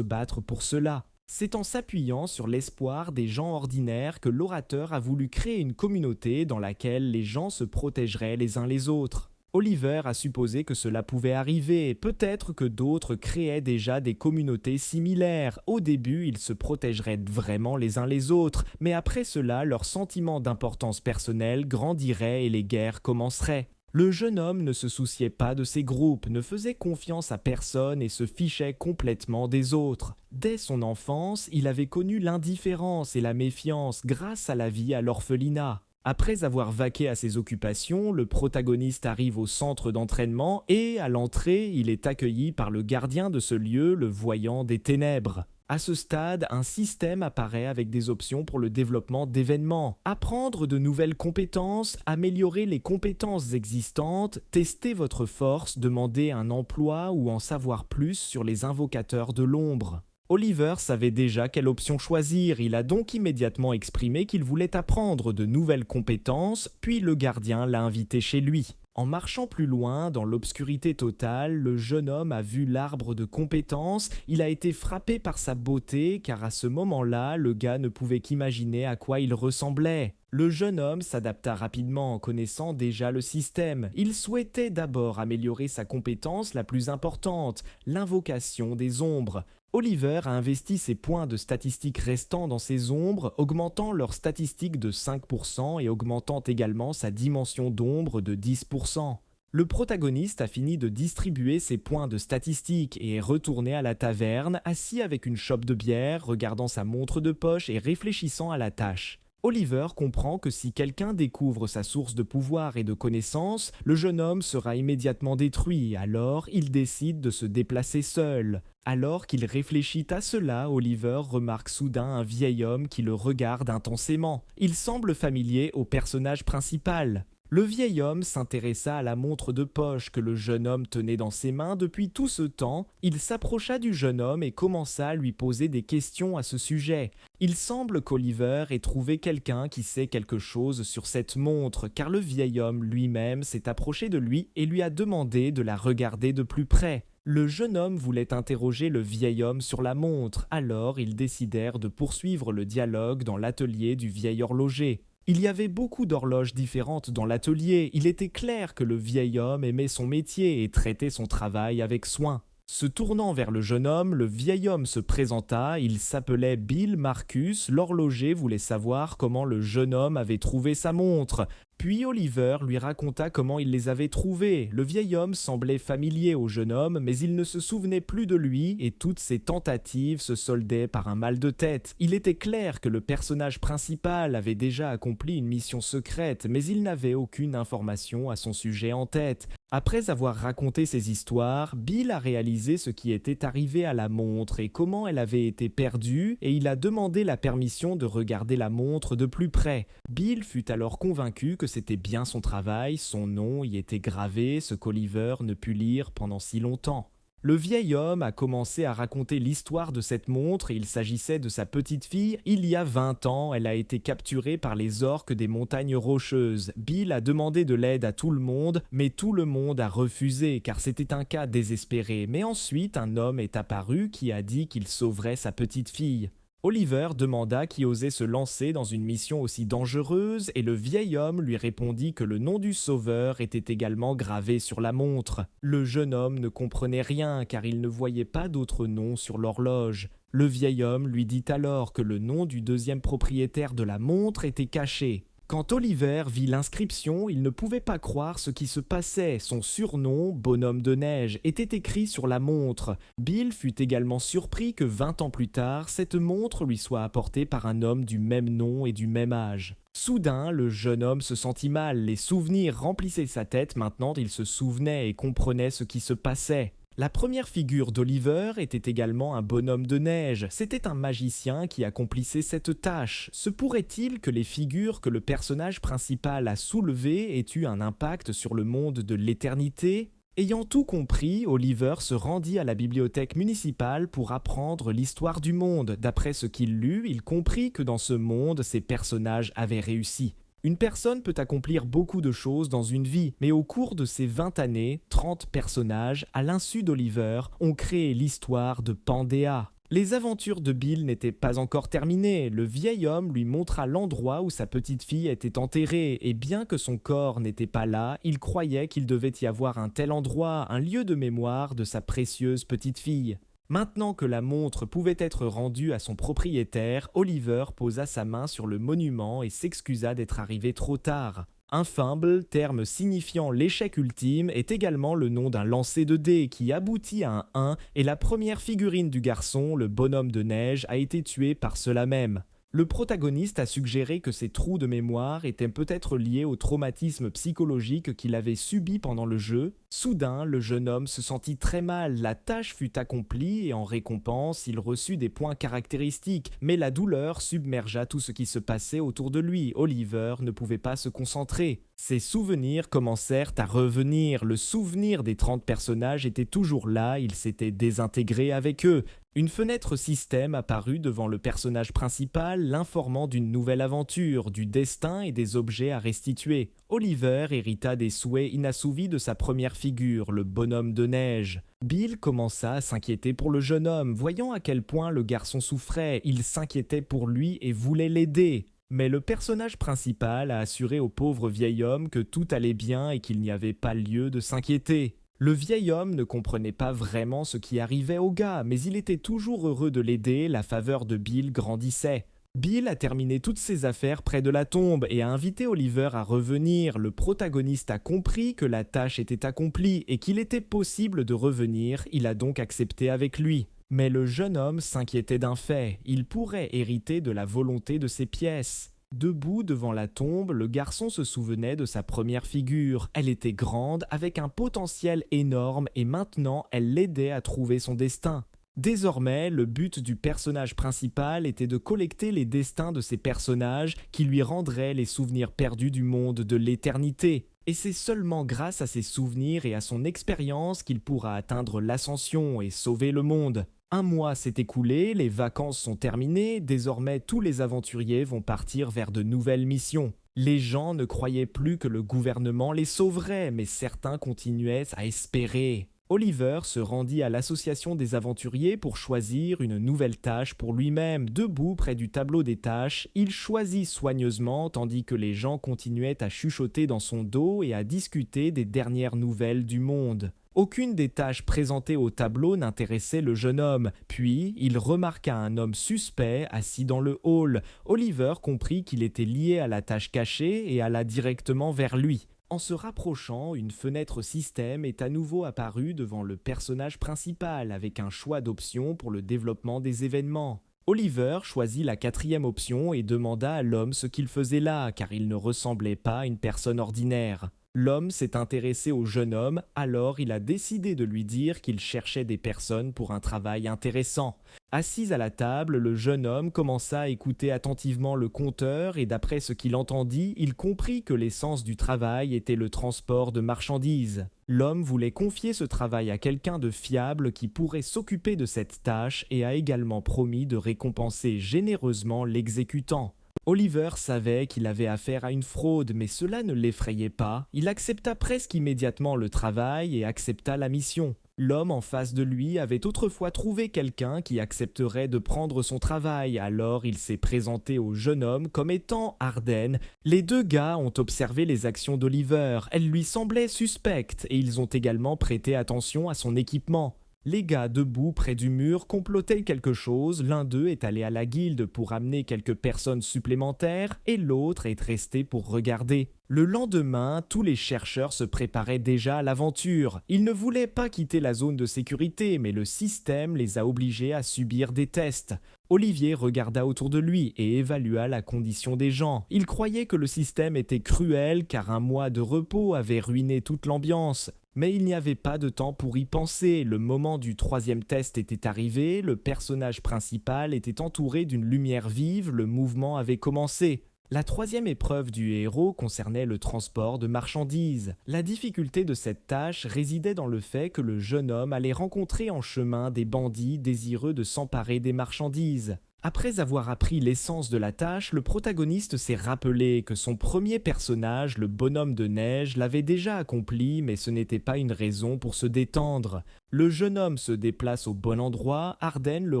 battre pour cela. C'est en s'appuyant sur l'espoir des gens ordinaires que l'orateur a voulu créer une communauté dans laquelle les gens se protégeraient les uns les autres. Oliver a supposé que cela pouvait arriver, peut-être que d'autres créaient déjà des communautés similaires. Au début, ils se protégeraient vraiment les uns les autres, mais après cela, leur sentiment d'importance personnelle grandirait et les guerres commenceraient. Le jeune homme ne se souciait pas de ces groupes, ne faisait confiance à personne et se fichait complètement des autres. Dès son enfance, il avait connu l'indifférence et la méfiance grâce à la vie à l'orphelinat. Après avoir vaqué à ses occupations, le protagoniste arrive au centre d'entraînement et, à l'entrée, il est accueilli par le gardien de ce lieu, le voyant des ténèbres. À ce stade, un système apparaît avec des options pour le développement d'événements. Apprendre de nouvelles compétences, améliorer les compétences existantes, tester votre force, demander un emploi ou en savoir plus sur les invocateurs de l'ombre. Oliver savait déjà quelle option choisir, il a donc immédiatement exprimé qu'il voulait apprendre de nouvelles compétences, puis le gardien l'a invité chez lui. En marchant plus loin, dans l'obscurité totale, le jeune homme a vu l'arbre de compétences, il a été frappé par sa beauté, car à ce moment-là, le gars ne pouvait qu'imaginer à quoi il ressemblait. Le jeune homme s'adapta rapidement en connaissant déjà le système. Il souhaitait d'abord améliorer sa compétence la plus importante, l'invocation des ombres. Oliver a investi ses points de statistiques restants dans ses ombres, augmentant leurs statistiques de 5% et augmentant également sa dimension d'ombre de 10%. Le protagoniste a fini de distribuer ses points de statistiques et est retourné à la taverne, assis avec une chope de bière, regardant sa montre de poche et réfléchissant à la tâche. Oliver comprend que si quelqu'un découvre sa source de pouvoir et de connaissances, le jeune homme sera immédiatement détruit, alors il décide de se déplacer seul. Alors qu'il réfléchit à cela, Oliver remarque soudain un vieil homme qui le regarde intensément. Il semble familier au personnage principal. Le vieil homme s'intéressa à la montre de poche que le jeune homme tenait dans ses mains depuis tout ce temps. Il s'approcha du jeune homme et commença à lui poser des questions à ce sujet. Il semble qu'Oliver ait trouvé quelqu'un qui sait quelque chose sur cette montre, car le vieil homme lui-même s'est approché de lui et lui a demandé de la regarder de plus près. Le jeune homme voulait interroger le vieil homme sur la montre, alors ils décidèrent de poursuivre le dialogue dans l'atelier du vieil horloger. Il y avait beaucoup d'horloges différentes dans l'atelier, il était clair que le vieil homme aimait son métier et traitait son travail avec soin. Se tournant vers le jeune homme, le vieil homme se présenta, il s'appelait Bill Marcus, l'horloger voulait savoir comment le jeune homme avait trouvé sa montre. Puis Oliver lui raconta comment il les avait trouvés. Le vieil homme semblait familier au jeune homme, mais il ne se souvenait plus de lui et toutes ses tentatives se soldaient par un mal de tête. Il était clair que le personnage principal avait déjà accompli une mission secrète, mais il n'avait aucune information à son sujet en tête. Après avoir raconté ces histoires, Bill a réalisé ce qui était arrivé à la montre et comment elle avait été perdue, et il a demandé la permission de regarder la montre de plus près. Bill fut alors convaincu que c'était bien son travail, son nom y était gravé, ce qu'Oliver ne put lire pendant si longtemps. Le vieil homme a commencé à raconter l'histoire de cette montre et il s'agissait de sa petite fille. Il y a 20 ans, elle a été capturée par les orques des montagnes rocheuses. Bill a demandé de l'aide à tout le monde, mais tout le monde a refusé car c'était un cas désespéré. Mais ensuite, un homme est apparu qui a dit qu'il sauverait sa petite fille. Oliver demanda qui osait se lancer dans une mission aussi dangereuse et le vieil homme lui répondit que le nom du sauveur était également gravé sur la montre. Le jeune homme ne comprenait rien car il ne voyait pas d'autre nom sur l'horloge. Le vieil homme lui dit alors que le nom du deuxième propriétaire de la montre était caché. Quand Oliver vit l'inscription, il ne pouvait pas croire ce qui se passait. Son surnom, Bonhomme de neige, était écrit sur la montre. Bill fut également surpris que 20 ans plus tard, cette montre lui soit apportée par un homme du même nom et du même âge. Soudain, le jeune homme se sentit mal. Les souvenirs remplissaient sa tête. Maintenant, il se souvenait et comprenait ce qui se passait. La première figure d'Oliver était également un bonhomme de neige. C'était un magicien qui accomplissait cette tâche. Se pourrait-il que les figures que le personnage principal a soulevées aient eu un impact sur le monde de l'éternité ? Ayant tout compris, Oliver se rendit à la bibliothèque municipale pour apprendre l'histoire du monde. D'après ce qu'il lut, il comprit que dans ce monde, ces personnages avaient réussi. Une personne peut accomplir beaucoup de choses dans une vie, mais au cours de ces 20 années, 30 personnages, à l'insu d'Oliver, ont créé l'histoire de Pandéa. Les aventures de Bill n'étaient pas encore terminées. Le vieil homme lui montra l'endroit où sa petite fille était enterrée, et bien que son corps n'était pas là, il croyait qu'il devait y avoir un tel endroit, un lieu de mémoire de sa précieuse petite fille. Maintenant que la montre pouvait être rendue à son propriétaire, Oliver posa sa main sur le monument et s'excusa d'être arrivé trop tard. Un fumble, terme signifiant l'échec ultime, est également le nom d'un lancer de dés qui aboutit à un 1 et la première figurine du garçon, le bonhomme de neige, a été tuée par cela même. Le protagoniste a suggéré que ces trous de mémoire étaient peut-être liés au traumatisme psychologique qu'il avait subi pendant le jeu. Soudain, le jeune homme se sentit très mal, la tâche fut accomplie et en récompense, il reçut des points caractéristiques, mais la douleur submergea tout ce qui se passait autour de lui. Oliver ne pouvait pas se concentrer. Ses souvenirs commencèrent à revenir, le souvenir des 30 personnages était toujours là, il s'était désintégré avec eux. Une fenêtre système apparut devant le personnage principal, l'informant d'une nouvelle aventure, du destin et des objets à restituer. Oliver hérita des souhaits inassouvis de sa première figure, le bonhomme de neige. Bill commença à s'inquiéter pour le jeune homme, voyant à quel point le garçon souffrait, il s'inquiétait pour lui et voulait l'aider. Mais le personnage principal a assuré au pauvre vieil homme que tout allait bien et qu'il n'y avait pas lieu de s'inquiéter. Le vieil homme ne comprenait pas vraiment ce qui arrivait au gars, mais il était toujours heureux de l'aider, la faveur de Bill grandissait. Bill a terminé toutes ses affaires près de la tombe et a invité Oliver à revenir. Le protagoniste a compris que la tâche était accomplie et qu'il était possible de revenir, il a donc accepté avec lui. Mais le jeune homme s'inquiétait d'un fait, il pourrait hériter de la volonté de ses pièces. Debout devant la tombe, le garçon se souvenait de sa première figure. Elle était grande, avec un potentiel énorme et maintenant elle l'aidait à trouver son destin. Désormais, le but du personnage principal était de collecter les destins de ces personnages qui lui rendraient les souvenirs perdus du monde de l'éternité. Et c'est seulement grâce à ses souvenirs et à son expérience qu'il pourra atteindre l'ascension et sauver le monde. Un mois s'est écoulé, les vacances sont terminées, désormais tous les aventuriers vont partir vers de nouvelles missions. Les gens ne croyaient plus que le gouvernement les sauverait, mais certains continuaient à espérer. Oliver se rendit à l'association des aventuriers pour choisir une nouvelle tâche pour lui-même. Debout près du tableau des tâches, il choisit soigneusement tandis que les gens continuaient à chuchoter dans son dos et à discuter des dernières nouvelles du monde. Aucune des tâches présentées au tableau n'intéressait le jeune homme. Puis, il remarqua un homme suspect assis dans le hall. Oliver comprit qu'il était lié à la tâche cachée et alla directement vers lui. En se rapprochant, une fenêtre système est à nouveau apparue devant le personnage principal avec un choix d'options pour le développement des événements. Oliver choisit la quatrième option et demanda à l'homme ce qu'il faisait là, car il ne ressemblait pas à une personne ordinaire. L'homme s'est intéressé au jeune homme, alors il a décidé de lui dire qu'il cherchait des personnes pour un travail intéressant. Assis à la table, le jeune homme commença à écouter attentivement le conteur et d'après ce qu'il entendit, il comprit que l'essence du travail était le transport de marchandises. L'homme voulait confier ce travail à quelqu'un de fiable qui pourrait s'occuper de cette tâche et a également promis de récompenser généreusement l'exécutant. Oliver savait qu'il avait affaire à une fraude, mais cela ne l'effrayait pas. Il accepta presque immédiatement le travail et accepta la mission. L'homme en face de lui avait autrefois trouvé quelqu'un qui accepterait de prendre son travail, alors il s'est présenté au jeune homme comme étant Arden. Les deux gars ont observé les actions d'Oliver, elles lui semblaient suspectes et ils ont également prêté attention à son équipement. Les gars debout près du mur complotaient quelque chose, l'un d'eux est allé à la guilde pour amener quelques personnes supplémentaires et l'autre est resté pour regarder. Le lendemain, tous les chercheurs se préparaient déjà à l'aventure. Ils ne voulaient pas quitter la zone de sécurité, mais le système les a obligés à subir des tests. Olivier regarda autour de lui et évalua la condition des gens. Il croyait que le système était cruel car un mois de repos avait ruiné toute l'ambiance. Mais il n'y avait pas de temps pour y penser. Le moment du troisième test était arrivé, le personnage principal était entouré d'une lumière vive, le mouvement avait commencé. La troisième épreuve du héros concernait le transport de marchandises. La difficulté de cette tâche résidait dans le fait que le jeune homme allait rencontrer en chemin des bandits désireux de s'emparer des marchandises. Après avoir appris l'essence de la tâche, le protagoniste s'est rappelé que son premier personnage, le bonhomme de neige, l'avait déjà accompli, mais ce n'était pas une raison pour se détendre. Le jeune homme se déplace au bon endroit, Arden le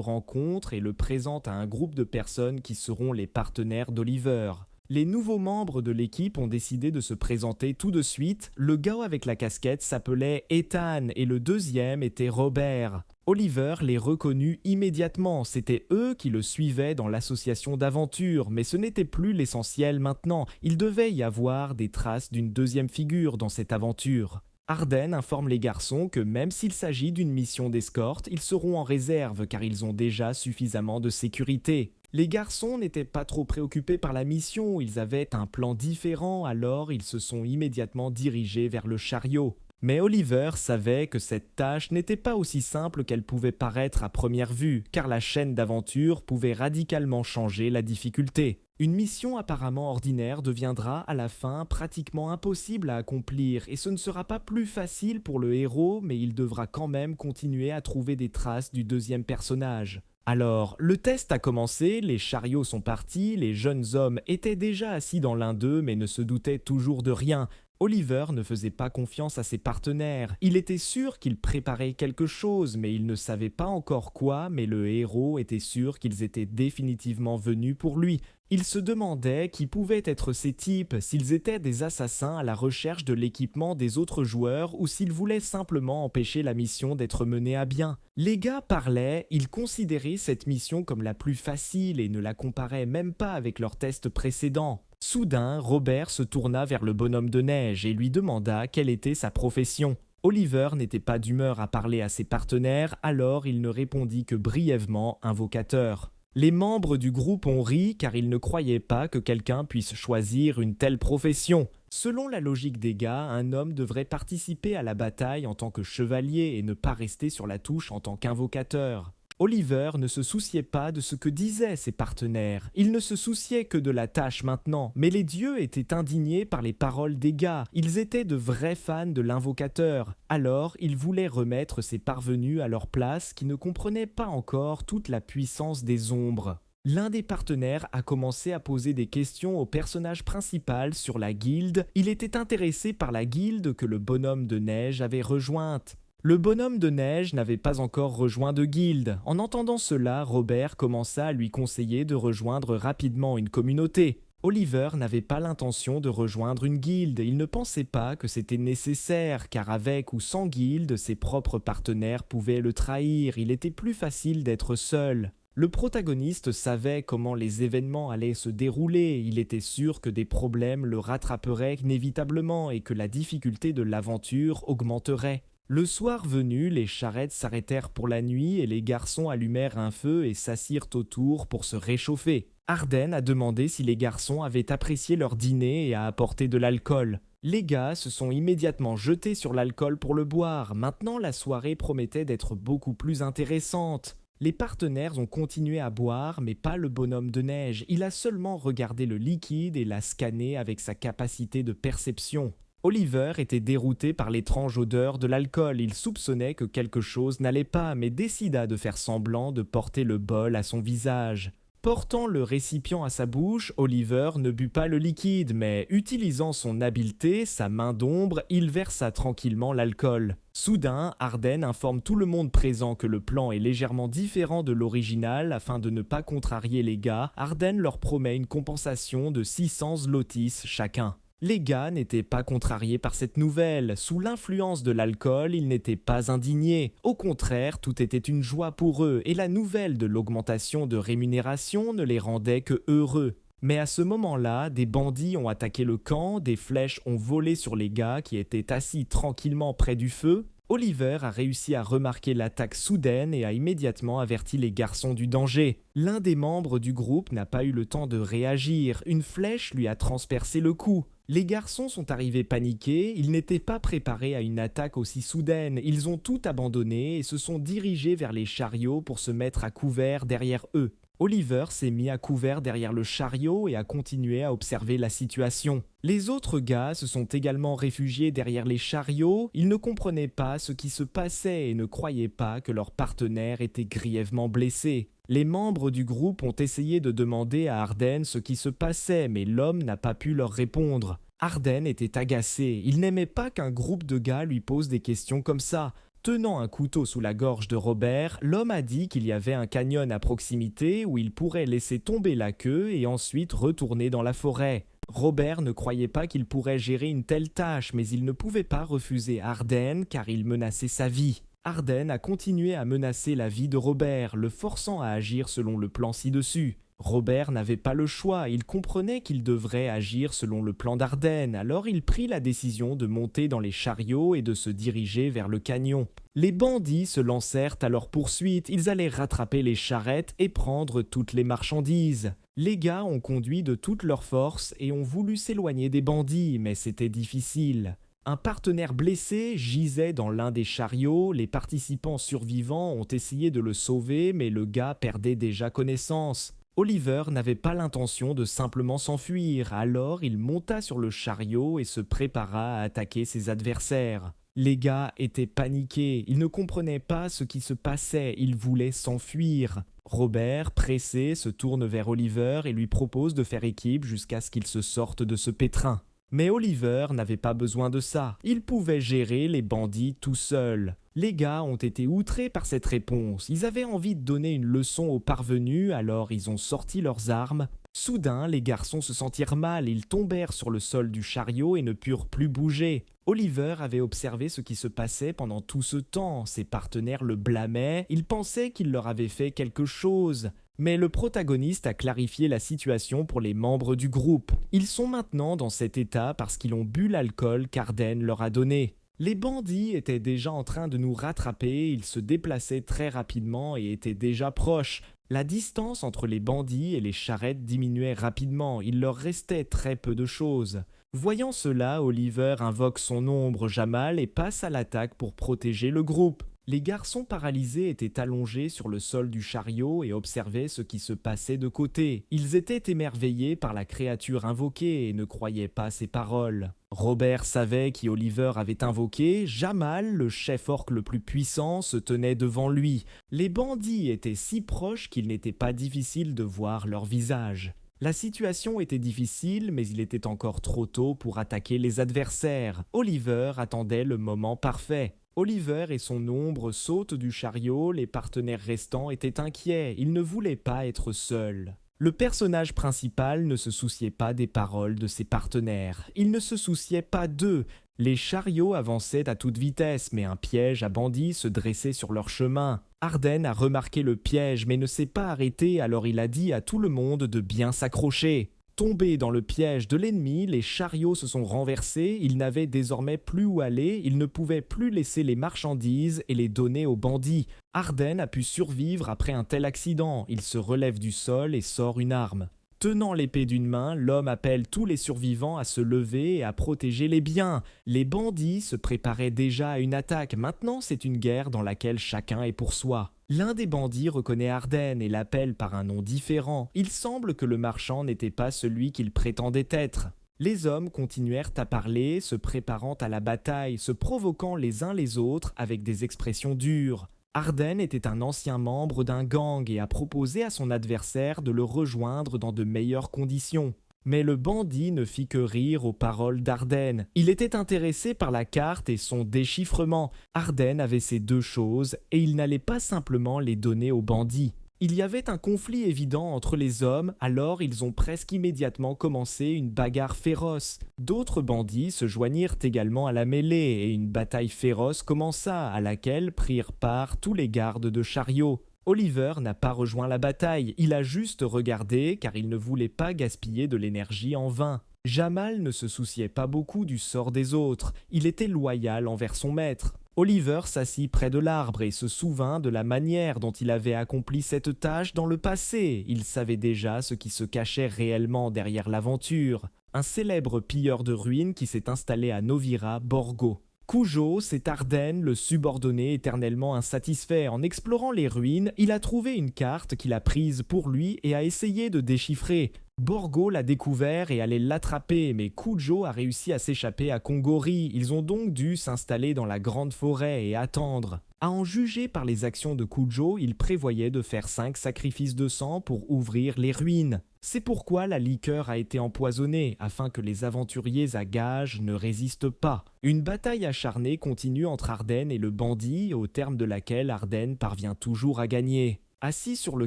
rencontre et le présente à un groupe de personnes qui seront les partenaires d'Oliver. Les nouveaux membres de l'équipe ont décidé de se présenter tout de suite. Le gars avec la casquette s'appelait Ethan et le deuxième était Robert. Oliver les reconnut immédiatement, c'était eux qui le suivaient dans l'association d'aventure, mais ce n'était plus l'essentiel maintenant, il devait y avoir des traces d'une deuxième figure dans cette aventure. Arden informe les garçons que même s'il s'agit d'une mission d'escorte, ils seront en réserve car ils ont déjà suffisamment de sécurité. Les garçons n'étaient pas trop préoccupés par la mission, ils avaient un plan différent, alors ils se sont immédiatement dirigés vers le chariot. Mais Oliver savait que cette tâche n'était pas aussi simple qu'elle pouvait paraître à première vue, car la chaîne d'aventure pouvait radicalement changer la difficulté. Une mission apparemment ordinaire deviendra à la fin pratiquement impossible à accomplir et ce ne sera pas plus facile pour le héros, mais il devra quand même continuer à trouver des traces du deuxième personnage. Alors, le test a commencé, les chariots sont partis, les jeunes hommes étaient déjà assis dans l'un d'eux mais ne se doutaient toujours de rien. Oliver ne faisait pas confiance à ses partenaires. Il était sûr qu'ils préparaient quelque chose, mais il ne savait pas encore quoi, mais le héros était sûr qu'ils étaient définitivement venus pour lui. Il se demandait qui pouvaient être ces types, s'ils étaient des assassins à la recherche de l'équipement des autres joueurs ou s'ils voulaient simplement empêcher la mission d'être menée à bien. Les gars parlaient, ils considéraient cette mission comme la plus facile et ne la comparaient même pas avec leurs tests précédents. Soudain, Robert se tourna vers le bonhomme de neige et lui demanda quelle était sa profession. Oliver n'était pas d'humeur à parler à ses partenaires, alors il ne répondit que brièvement invocateur. Les membres du groupe ont ri car ils ne croyaient pas que quelqu'un puisse choisir une telle profession. Selon la logique des gars, un homme devrait participer à la bataille en tant que chevalier et ne pas rester sur la touche en tant qu'invocateur. Oliver ne se souciait pas de ce que disaient ses partenaires. Il ne se souciait que de la tâche maintenant. Mais les dieux étaient indignés par les paroles des gars. Ils étaient de vrais fans de l'invocateur. Alors, il voulait remettre ses parvenus à leur place qui ne comprenaient pas encore toute la puissance des ombres. L'un des partenaires a commencé à poser des questions au personnage principal sur la guilde. Il était intéressé par la guilde que le bonhomme de neige avait rejointe. Le bonhomme de neige n'avait pas encore rejoint de guilde. En entendant cela, Robert commença à lui conseiller de rejoindre rapidement une communauté. Oliver n'avait pas l'intention de rejoindre une guilde, il ne pensait pas que c'était nécessaire, car avec ou sans guilde, ses propres partenaires pouvaient le trahir, il était plus facile d'être seul. Le protagoniste savait comment les événements allaient se dérouler, il était sûr que des problèmes le rattraperaient inévitablement et que la difficulté de l'aventure augmenterait. Le soir venu, les charrettes s'arrêtèrent pour la nuit et les garçons allumèrent un feu et s'assirent autour pour se réchauffer. Arden a demandé si les garçons avaient apprécié leur dîner et a apporté de l'alcool. Les gars se sont immédiatement jetés sur l'alcool pour le boire. Maintenant, la soirée promettait d'être beaucoup plus intéressante. Les partenaires ont continué à boire, mais pas le bonhomme de neige. Il a seulement regardé le liquide et l'a scanné avec sa capacité de perception. Oliver était dérouté par l'étrange odeur de l'alcool. Il soupçonnait que quelque chose n'allait pas, mais décida de faire semblant de porter le bol à son visage. Portant le récipient à sa bouche, Oliver ne but pas le liquide, mais utilisant son habileté, sa main d'ombre, il versa tranquillement l'alcool. Soudain, Arden informe tout le monde présent que le plan est légèrement différent de l'original. Afin de ne pas contrarier les gars, Arden leur promet une compensation de 600 zlotys chacun. Les gars n'étaient pas contrariés par cette nouvelle. Sous l'influence de l'alcool, ils n'étaient pas indignés. Au contraire, tout était une joie pour eux et la nouvelle de l'augmentation de rémunération ne les rendait que heureux. Mais à ce moment-là, des bandits ont attaqué le camp, des flèches ont volé sur les gars qui étaient assis tranquillement près du feu. Oliver a réussi à remarquer l'attaque soudaine et a immédiatement averti les garçons du danger. L'un des membres du groupe n'a pas eu le temps de réagir, une flèche lui a transpercé le cou. Les garçons sont arrivés paniqués, ils n'étaient pas préparés à une attaque aussi soudaine, ils ont tout abandonné et se sont dirigés vers les chariots pour se mettre à couvert derrière eux. Oliver s'est mis à couvert derrière le chariot et a continué à observer la situation. Les autres gars se sont également réfugiés derrière les chariots, ils ne comprenaient pas ce qui se passait et ne croyaient pas que leur partenaire était grièvement blessé. Les membres du groupe ont essayé de demander à Arden ce qui se passait, mais l'homme n'a pas pu leur répondre. Arden était agacé, il n'aimait pas qu'un groupe de gars lui pose des questions comme ça. Tenant un couteau sous la gorge de Robert, l'homme a dit qu'il y avait un canyon à proximité où il pourrait laisser tomber la queue et ensuite retourner dans la forêt. Robert ne croyait pas qu'il pourrait gérer une telle tâche, mais il ne pouvait pas refuser Arden car il menaçait sa vie. Arden a continué à menacer la vie de Robert, le forçant à agir selon le plan ci-dessus. Robert n'avait pas le choix, il comprenait qu'il devrait agir selon le plan d'Arden, alors il prit la décision de monter dans les chariots et de se diriger vers le canyon. Les bandits se lancèrent à leur poursuite, ils allaient rattraper les charrettes et prendre toutes les marchandises. Les gars ont conduit de toute leur force et ont voulu s'éloigner des bandits, mais c'était difficile. Un partenaire blessé gisait dans l'un des chariots, les participants survivants ont essayé de le sauver, mais le gars perdait déjà connaissance. Oliver n'avait pas l'intention de simplement s'enfuir, alors il monta sur le chariot et se prépara à attaquer ses adversaires. Les gars étaient paniqués, ils ne comprenaient pas ce qui se passait, ils voulaient s'enfuir. Robert, pressé, se tourne vers Oliver et lui propose de faire équipe jusqu'à ce qu'il se sorte de ce pétrin. Mais Oliver n'avait pas besoin de ça, il pouvait gérer les bandits tout seul. Les gars ont été outrés par cette réponse, ils avaient envie de donner une leçon aux parvenus, alors ils ont sorti leurs armes. Soudain, les garçons se sentirent mal, ils tombèrent sur le sol du chariot et ne purent plus bouger. Oliver avait observé ce qui se passait pendant tout ce temps, ses partenaires le blâmaient, ils pensaient qu'il leur avait fait quelque chose. Mais le protagoniste a clarifié la situation pour les membres du groupe. Ils sont maintenant dans cet état parce qu'ils ont bu l'alcool qu'Arden leur a donné. Les bandits étaient déjà en train de nous rattraper, ils se déplaçaient très rapidement et étaient déjà proches. La distance entre les bandits et les charrettes diminuait rapidement, il leur restait très peu de choses. Voyant cela, Oliver invoque son ombre Jamal et passe à l'attaque pour protéger le groupe. Les garçons paralysés étaient allongés sur le sol du chariot et observaient ce qui se passait de côté. Ils étaient émerveillés par la créature invoquée et ne croyaient pas ses paroles. Robert savait qui Oliver avait invoqué, Jamal, le chef orc le plus puissant, se tenait devant lui. Les bandits étaient si proches qu'il n'était pas difficile de voir leur visage. La situation était difficile, mais il était encore trop tôt pour attaquer les adversaires. Oliver attendait le moment parfait. Oliver et son ombre sautent du chariot, les partenaires restants étaient inquiets, ils ne voulaient pas être seuls. Le personnage principal ne se souciait pas des paroles de ses partenaires. Il ne se souciait pas d'eux. Les chariots avançaient à toute vitesse, mais un piège à bandits se dressait sur leur chemin. Arden a remarqué le piège, mais ne s'est pas arrêté, alors il a dit à tout le monde de bien s'accrocher. Tombés dans le piège de l'ennemi, les chariots se sont renversés, ils n'avaient désormais plus où aller, ils ne pouvaient plus laisser les marchandises et les donner aux bandits. Arden a pu survivre après un tel accident, il se relève du sol et sort une arme. Tenant l'épée d'une main, l'homme appelle tous les survivants à se lever et à protéger les biens. Les bandits se préparaient déjà à une attaque, maintenant c'est une guerre dans laquelle chacun est pour soi. L'un des bandits reconnaît Arden et l'appelle par un nom différent. Il semble que le marchand n'était pas celui qu'il prétendait être. Les hommes continuèrent à parler, se préparant à la bataille, se provoquant les uns les autres avec des expressions dures. Arden était un ancien membre d'un gang et a proposé à son adversaire de le rejoindre dans de meilleures conditions. Mais le bandit ne fit que rire aux paroles d'Arden. Il était intéressé par la carte et son déchiffrement. Arden avait ces deux choses et il n'allait pas simplement les donner aux bandits. Il y avait un conflit évident entre les hommes, alors ils ont presque immédiatement commencé une bagarre féroce. D'autres bandits se joignirent également à la mêlée et une bataille féroce commença, à laquelle prirent part tous les gardes de chariot. Oliver n'a pas rejoint la bataille, il a juste regardé car il ne voulait pas gaspiller de l'énergie en vain. Jamal ne se souciait pas beaucoup du sort des autres, il était loyal envers son maître. Oliver s'assit près de l'arbre et se souvint de la manière dont il avait accompli cette tâche dans le passé. Il savait déjà ce qui se cachait réellement derrière l'aventure. Un célèbre pilleur de ruines qui s'est installé à Novira, Borgo. Cujo, c'est Arden, le subordonné éternellement insatisfait. En explorant les ruines, il a trouvé une carte qu'il a prise pour lui et a essayé de déchiffrer. Borgo l'a découvert et allait l'attraper, mais Cujo a réussi à s'échapper à Kongori. Ils ont donc dû s'installer dans la grande forêt et attendre. À en juger par les actions de Cujo, il prévoyait de faire 5 sacrifices de sang pour ouvrir les ruines. C'est pourquoi la liqueur a été empoisonnée, afin que les aventuriers à gages ne résistent pas. Une bataille acharnée continue entre Arden et le bandit, au terme de laquelle Arden parvient toujours à gagner. Assis sur le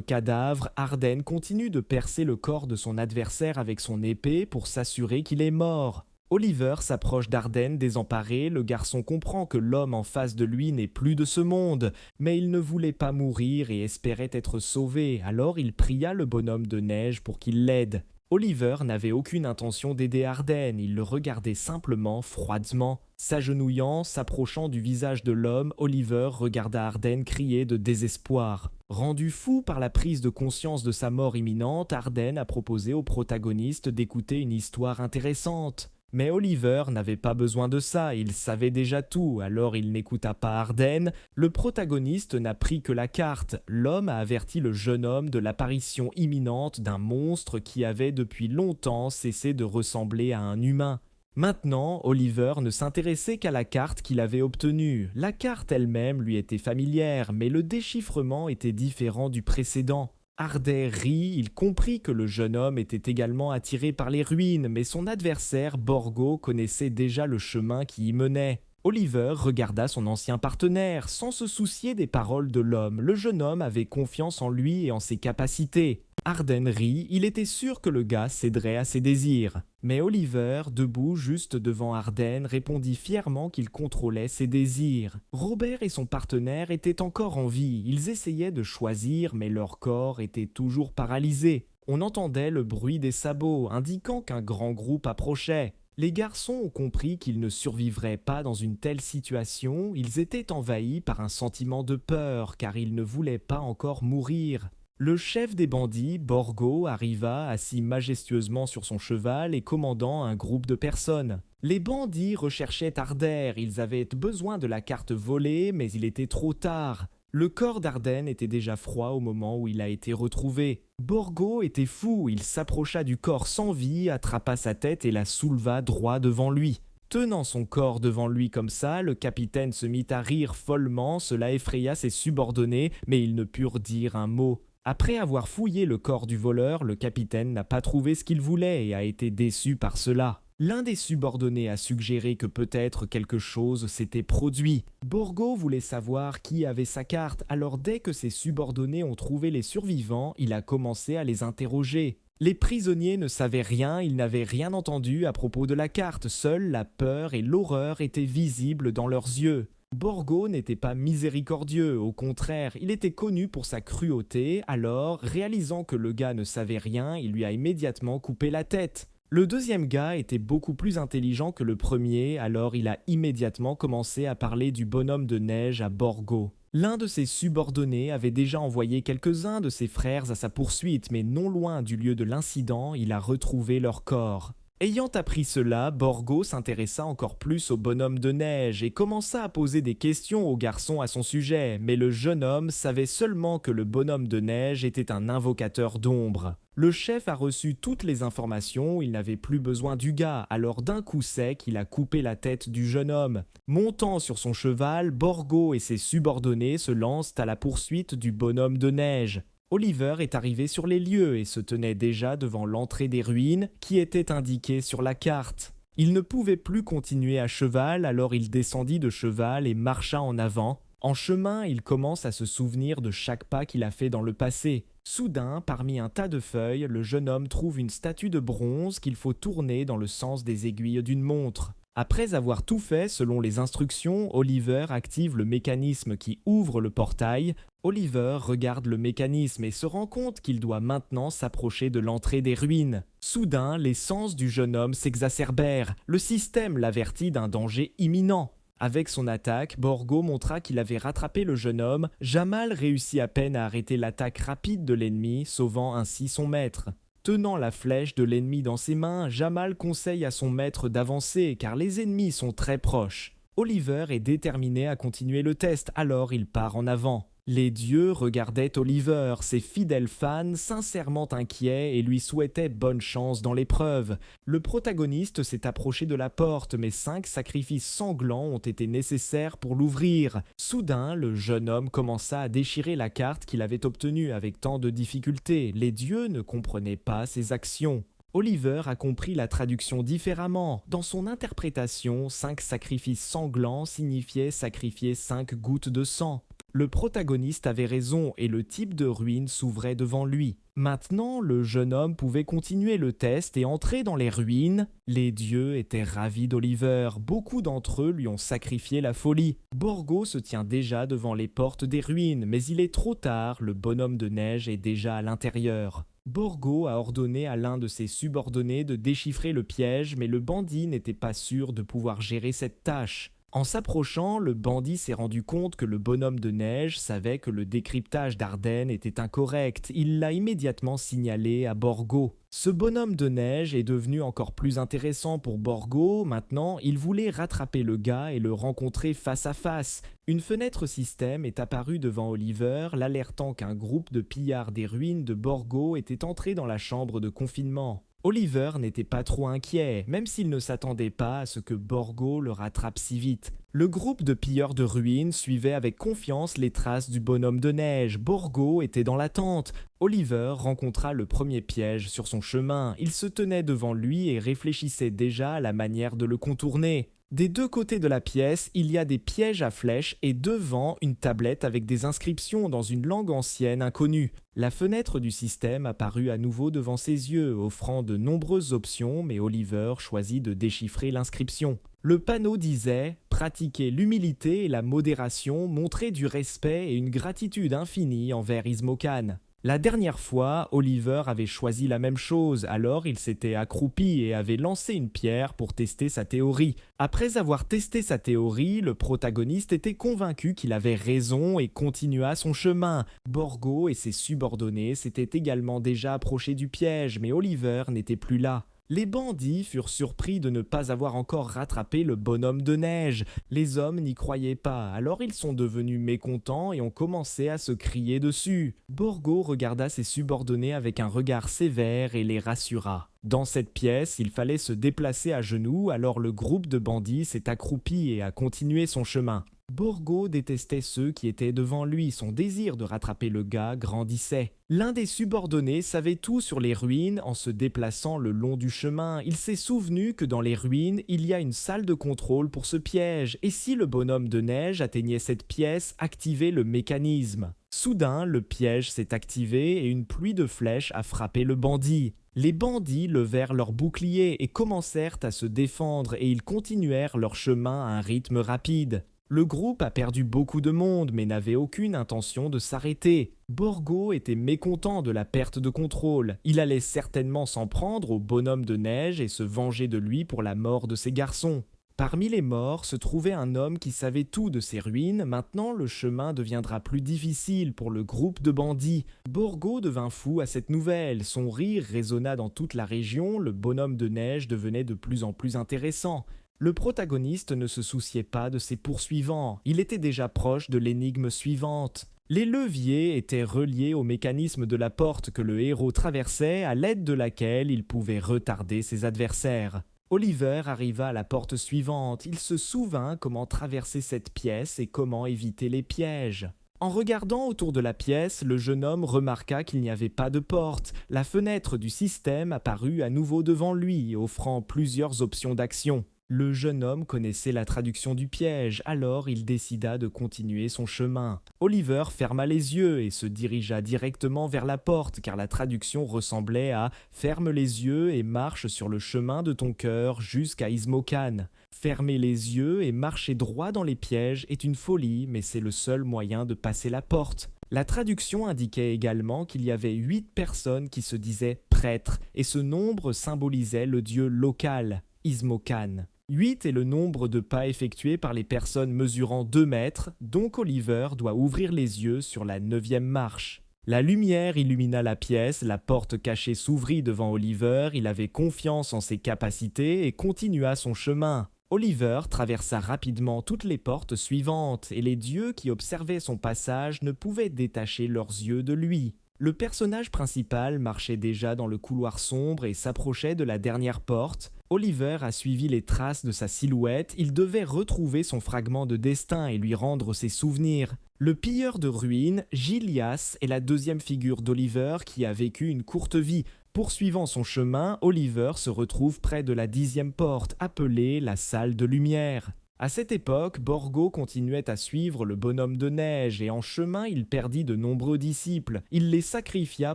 cadavre, Arden continue de percer le corps de son adversaire avec son épée pour s'assurer qu'il est mort. Oliver s'approche d'Arden désemparé, le garçon comprend que l'homme en face de lui n'est plus de ce monde, mais il ne voulait pas mourir et espérait être sauvé, alors il pria le bonhomme de neige pour qu'il l'aide. Oliver n'avait aucune intention d'aider Arden, il le regardait simplement, froidement. S'agenouillant, s'approchant du visage de l'homme, Oliver regarda Arden crier de désespoir. Rendu fou par la prise de conscience de sa mort imminente, Arden a proposé au protagoniste d'écouter une histoire intéressante. Mais Oliver n'avait pas besoin de ça, il savait déjà tout, alors il n'écouta pas Arden. Le protagoniste n'a pris que la carte. L'homme a averti le jeune homme de l'apparition imminente d'un monstre qui avait depuis longtemps cessé de ressembler à un humain. Maintenant, Oliver ne s'intéressait qu'à la carte qu'il avait obtenue. La carte elle-même lui était familière, mais le déchiffrement était différent du précédent. Arden rit, il comprit que le jeune homme était également attiré par les ruines, mais son adversaire, Borgo, connaissait déjà le chemin qui y menait. Oliver regarda son ancien partenaire, sans se soucier des paroles de l'homme. Le jeune homme avait confiance en lui et en ses capacités. Arden rit, il était sûr que le gars céderait à ses désirs. Mais Oliver, debout juste devant Arden, répondit fièrement qu'il contrôlait ses désirs. Robert et son partenaire étaient encore en vie, ils essayaient de choisir, mais leur corps était toujours paralysé. On entendait le bruit des sabots, indiquant qu'un grand groupe approchait. Les garçons ont compris qu'ils ne survivraient pas dans une telle situation, ils étaient envahis par un sentiment de peur, car ils ne voulaient pas encore mourir. Le chef des bandits, Borgo, arriva assis majestueusement sur son cheval et commandant un groupe de personnes. Les bandits recherchaient Arden, ils avaient besoin de la carte volée, mais il était trop tard. Le corps d'Arden était déjà froid au moment où il a été retrouvé. Borgo était fou, il s'approcha du corps sans vie, attrapa sa tête et la souleva droit devant lui. Tenant son corps devant lui comme ça, le capitaine se mit à rire follement, cela effraya ses subordonnés, mais ils ne purent dire un mot. Après avoir fouillé le corps du voleur, le capitaine n'a pas trouvé ce qu'il voulait et a été déçu par cela. L'un des subordonnés a suggéré que peut-être quelque chose s'était produit. Borgo voulait savoir qui avait sa carte, alors dès que ses subordonnés ont trouvé les survivants, il a commencé à les interroger. Les prisonniers ne savaient rien, ils n'avaient rien entendu à propos de la carte, seule la peur et l'horreur étaient visibles dans leurs yeux. Borgo n'était pas miséricordieux, au contraire, il était connu pour sa cruauté, alors, réalisant que le gars ne savait rien, il lui a immédiatement coupé la tête. Le deuxième gars était beaucoup plus intelligent que le premier, alors il a immédiatement commencé à parler du bonhomme de neige à Borgo. L'un de ses subordonnés avait déjà envoyé quelques-uns de ses frères à sa poursuite, mais non loin du lieu de l'incident, il a retrouvé leur corps. Ayant appris cela, Borgo s'intéressa encore plus au bonhomme de neige et commença à poser des questions au garçon à son sujet, mais le jeune homme savait seulement que le bonhomme de neige était un invocateur d'ombre. Le chef a reçu toutes les informations, il n'avait plus besoin du gars, alors d'un coup sec, il a coupé la tête du jeune homme. Montant sur son cheval, Borgo et ses subordonnés se lancent à la poursuite du bonhomme de neige. Oliver est arrivé sur les lieux et se tenait déjà devant l'entrée des ruines qui était indiquée sur la carte. Il ne pouvait plus continuer à cheval, alors il descendit de cheval et marcha en avant. En chemin, il commence à se souvenir de chaque pas qu'il a fait dans le passé. Soudain, parmi un tas de feuilles, le jeune homme trouve une statue de bronze qu'il faut tourner dans le sens des aiguilles d'une montre. Après avoir tout fait selon les instructions, Oliver active le mécanisme qui ouvre le portail. Oliver regarde le mécanisme et se rend compte qu'il doit maintenant s'approcher de l'entrée des ruines. Soudain, les sens du jeune homme s'exacerbèrent. Le système l'avertit d'un danger imminent. Avec son attaque, Borgo montra qu'il avait rattrapé le jeune homme. Jamal réussit à peine à arrêter l'attaque rapide de l'ennemi, sauvant ainsi son maître. Tenant la flèche de l'ennemi dans ses mains, Jamal conseille à son maître d'avancer car les ennemis sont très proches. Oliver est déterminé à continuer le test, alors il part en avant. Les dieux regardaient Oliver, ses fidèles fans sincèrement inquiets et lui souhaitaient bonne chance dans l'épreuve. Le protagoniste s'est approché de la porte, mais 5 sacrifices sanglants ont été nécessaires pour l'ouvrir. Soudain, le jeune homme commença à déchirer la carte qu'il avait obtenue avec tant de difficulté. Les dieux ne comprenaient pas ses actions. Oliver a compris la traduction différemment. Dans son interprétation, 5 sacrifices sanglants signifiaient sacrifier 5 gouttes de sang. Le protagoniste avait raison et le type de ruine s'ouvrait devant lui. Maintenant, le jeune homme pouvait continuer le test et entrer dans les ruines. Les dieux étaient ravis d'Oliver. Beaucoup d'entre eux lui ont sacrifié la folie. Borgo se tient déjà devant les portes des ruines, mais il est trop tard, le bonhomme de neige est déjà à l'intérieur. Borgo a ordonné à l'un de ses subordonnés de déchiffrer le piège, mais le bandit n'était pas sûr de pouvoir gérer cette tâche. En s'approchant, le bandit s'est rendu compte que le bonhomme de neige savait que le décryptage d'Arden était incorrect. Il l'a immédiatement signalé à Borgo. Ce bonhomme de neige est devenu encore plus intéressant pour Borgo. Maintenant, il voulait rattraper le gars et le rencontrer face à face. Une fenêtre système est apparue devant Oliver, l'alertant qu'un groupe de pillards des ruines de Borgo était entré dans la chambre de confinement. Oliver n'était pas trop inquiet, même s'il ne s'attendait pas à ce que Borgo le rattrape si vite. Le groupe de pilleurs de ruines suivait avec confiance les traces du bonhomme de neige. Borgo était dans l'attente. Oliver rencontra le premier piège sur son chemin. Il se tenait devant lui et réfléchissait déjà à la manière de le contourner. Des deux côtés de la pièce, il y a des pièges à flèches et devant, une tablette avec des inscriptions dans une langue ancienne inconnue. La fenêtre du système apparut à nouveau devant ses yeux, offrant de nombreuses options, mais Oliver choisit de déchiffrer l'inscription. Le panneau disait « Pratiquer l'humilité et la modération, montrer du respect et une gratitude infinie envers Ismokan ». La dernière fois, Oliver avait choisi la même chose, alors il s'était accroupi et avait lancé une pierre pour tester sa théorie. Après avoir testé sa théorie, le protagoniste était convaincu qu'il avait raison et continua son chemin. Borgo et ses subordonnés s'étaient également déjà approchés du piège, mais Oliver n'était plus là. Les bandits furent surpris de ne pas avoir encore rattrapé le bonhomme de neige. Les hommes n'y croyaient pas, alors ils sont devenus mécontents et ont commencé à se crier dessus. Borgo regarda ses subordonnés avec un regard sévère et les rassura. Dans cette pièce, il fallait se déplacer à genoux, alors le groupe de bandits s'est accroupi et a continué son chemin. Borgo détestait ceux qui étaient devant lui, son désir de rattraper le gars grandissait. L'un des subordonnés savait tout sur les ruines en se déplaçant le long du chemin. Il s'est souvenu que dans les ruines, il y a une salle de contrôle pour ce piège, et si le bonhomme de neige atteignait cette pièce, activait le mécanisme. Soudain, le piège s'est activé et une pluie de flèches a frappé le bandit. Les bandits levèrent leurs boucliers et commencèrent à se défendre et ils continuèrent leur chemin à un rythme rapide. Le groupe a perdu beaucoup de monde mais n'avait aucune intention de s'arrêter. Borgo était mécontent de la perte de contrôle. Il allait certainement s'en prendre au bonhomme de neige et se venger de lui pour la mort de ses garçons. Parmi les morts se trouvait un homme qui savait tout de ces ruines. Maintenant, le chemin deviendra plus difficile pour le groupe de bandits. Borgo devint fou à cette nouvelle. Son rire résonna dans toute la région. Le bonhomme de neige devenait de plus en plus intéressant. Le protagoniste ne se souciait pas de ses poursuivants. Il était déjà proche de l'énigme suivante. Les leviers étaient reliés au mécanisme de la porte que le héros traversait, à l'aide de laquelle il pouvait retarder ses adversaires. Oliver arriva à la porte suivante. Il se souvint comment traverser cette pièce et comment éviter les pièges. En regardant autour de la pièce, le jeune homme remarqua qu'il n'y avait pas de porte. La fenêtre du système apparut à nouveau devant lui, offrant plusieurs options d'action. Le jeune homme connaissait la traduction du piège, alors il décida de continuer son chemin. Oliver ferma les yeux et se dirigea directement vers la porte, car la traduction ressemblait à « Ferme les yeux et marche sur le chemin de ton cœur jusqu'à Izmokan ». Fermer les yeux et marcher droit dans les pièges est une folie, mais c'est le seul moyen de passer la porte. La traduction indiquait également qu'il y avait 8 personnes qui se disaient prêtres, et ce nombre symbolisait le dieu local, Izmokan. 8 est le nombre de pas effectués par les personnes mesurant 2 mètres, donc Oliver doit ouvrir les yeux sur la 9e marche. La lumière illumina la pièce, la porte cachée s'ouvrit devant Oliver, il avait confiance en ses capacités et continua son chemin. Oliver traversa rapidement toutes les portes suivantes, et les dieux qui observaient son passage ne pouvaient détacher leurs yeux de lui. Le personnage principal marchait déjà dans le couloir sombre et s'approchait de la dernière porte. Oliver a suivi les traces de sa silhouette, il devait retrouver son fragment de destin et lui rendre ses souvenirs. Le pilleur de ruines, Gilias, est la deuxième figure d'Oliver qui a vécu une courte vie. Poursuivant son chemin, Oliver se retrouve près de la 10e porte, appelée la salle de lumière. À cette époque, Borgo continuait à suivre le bonhomme de neige et en chemin il perdit de nombreux disciples. Il les sacrifia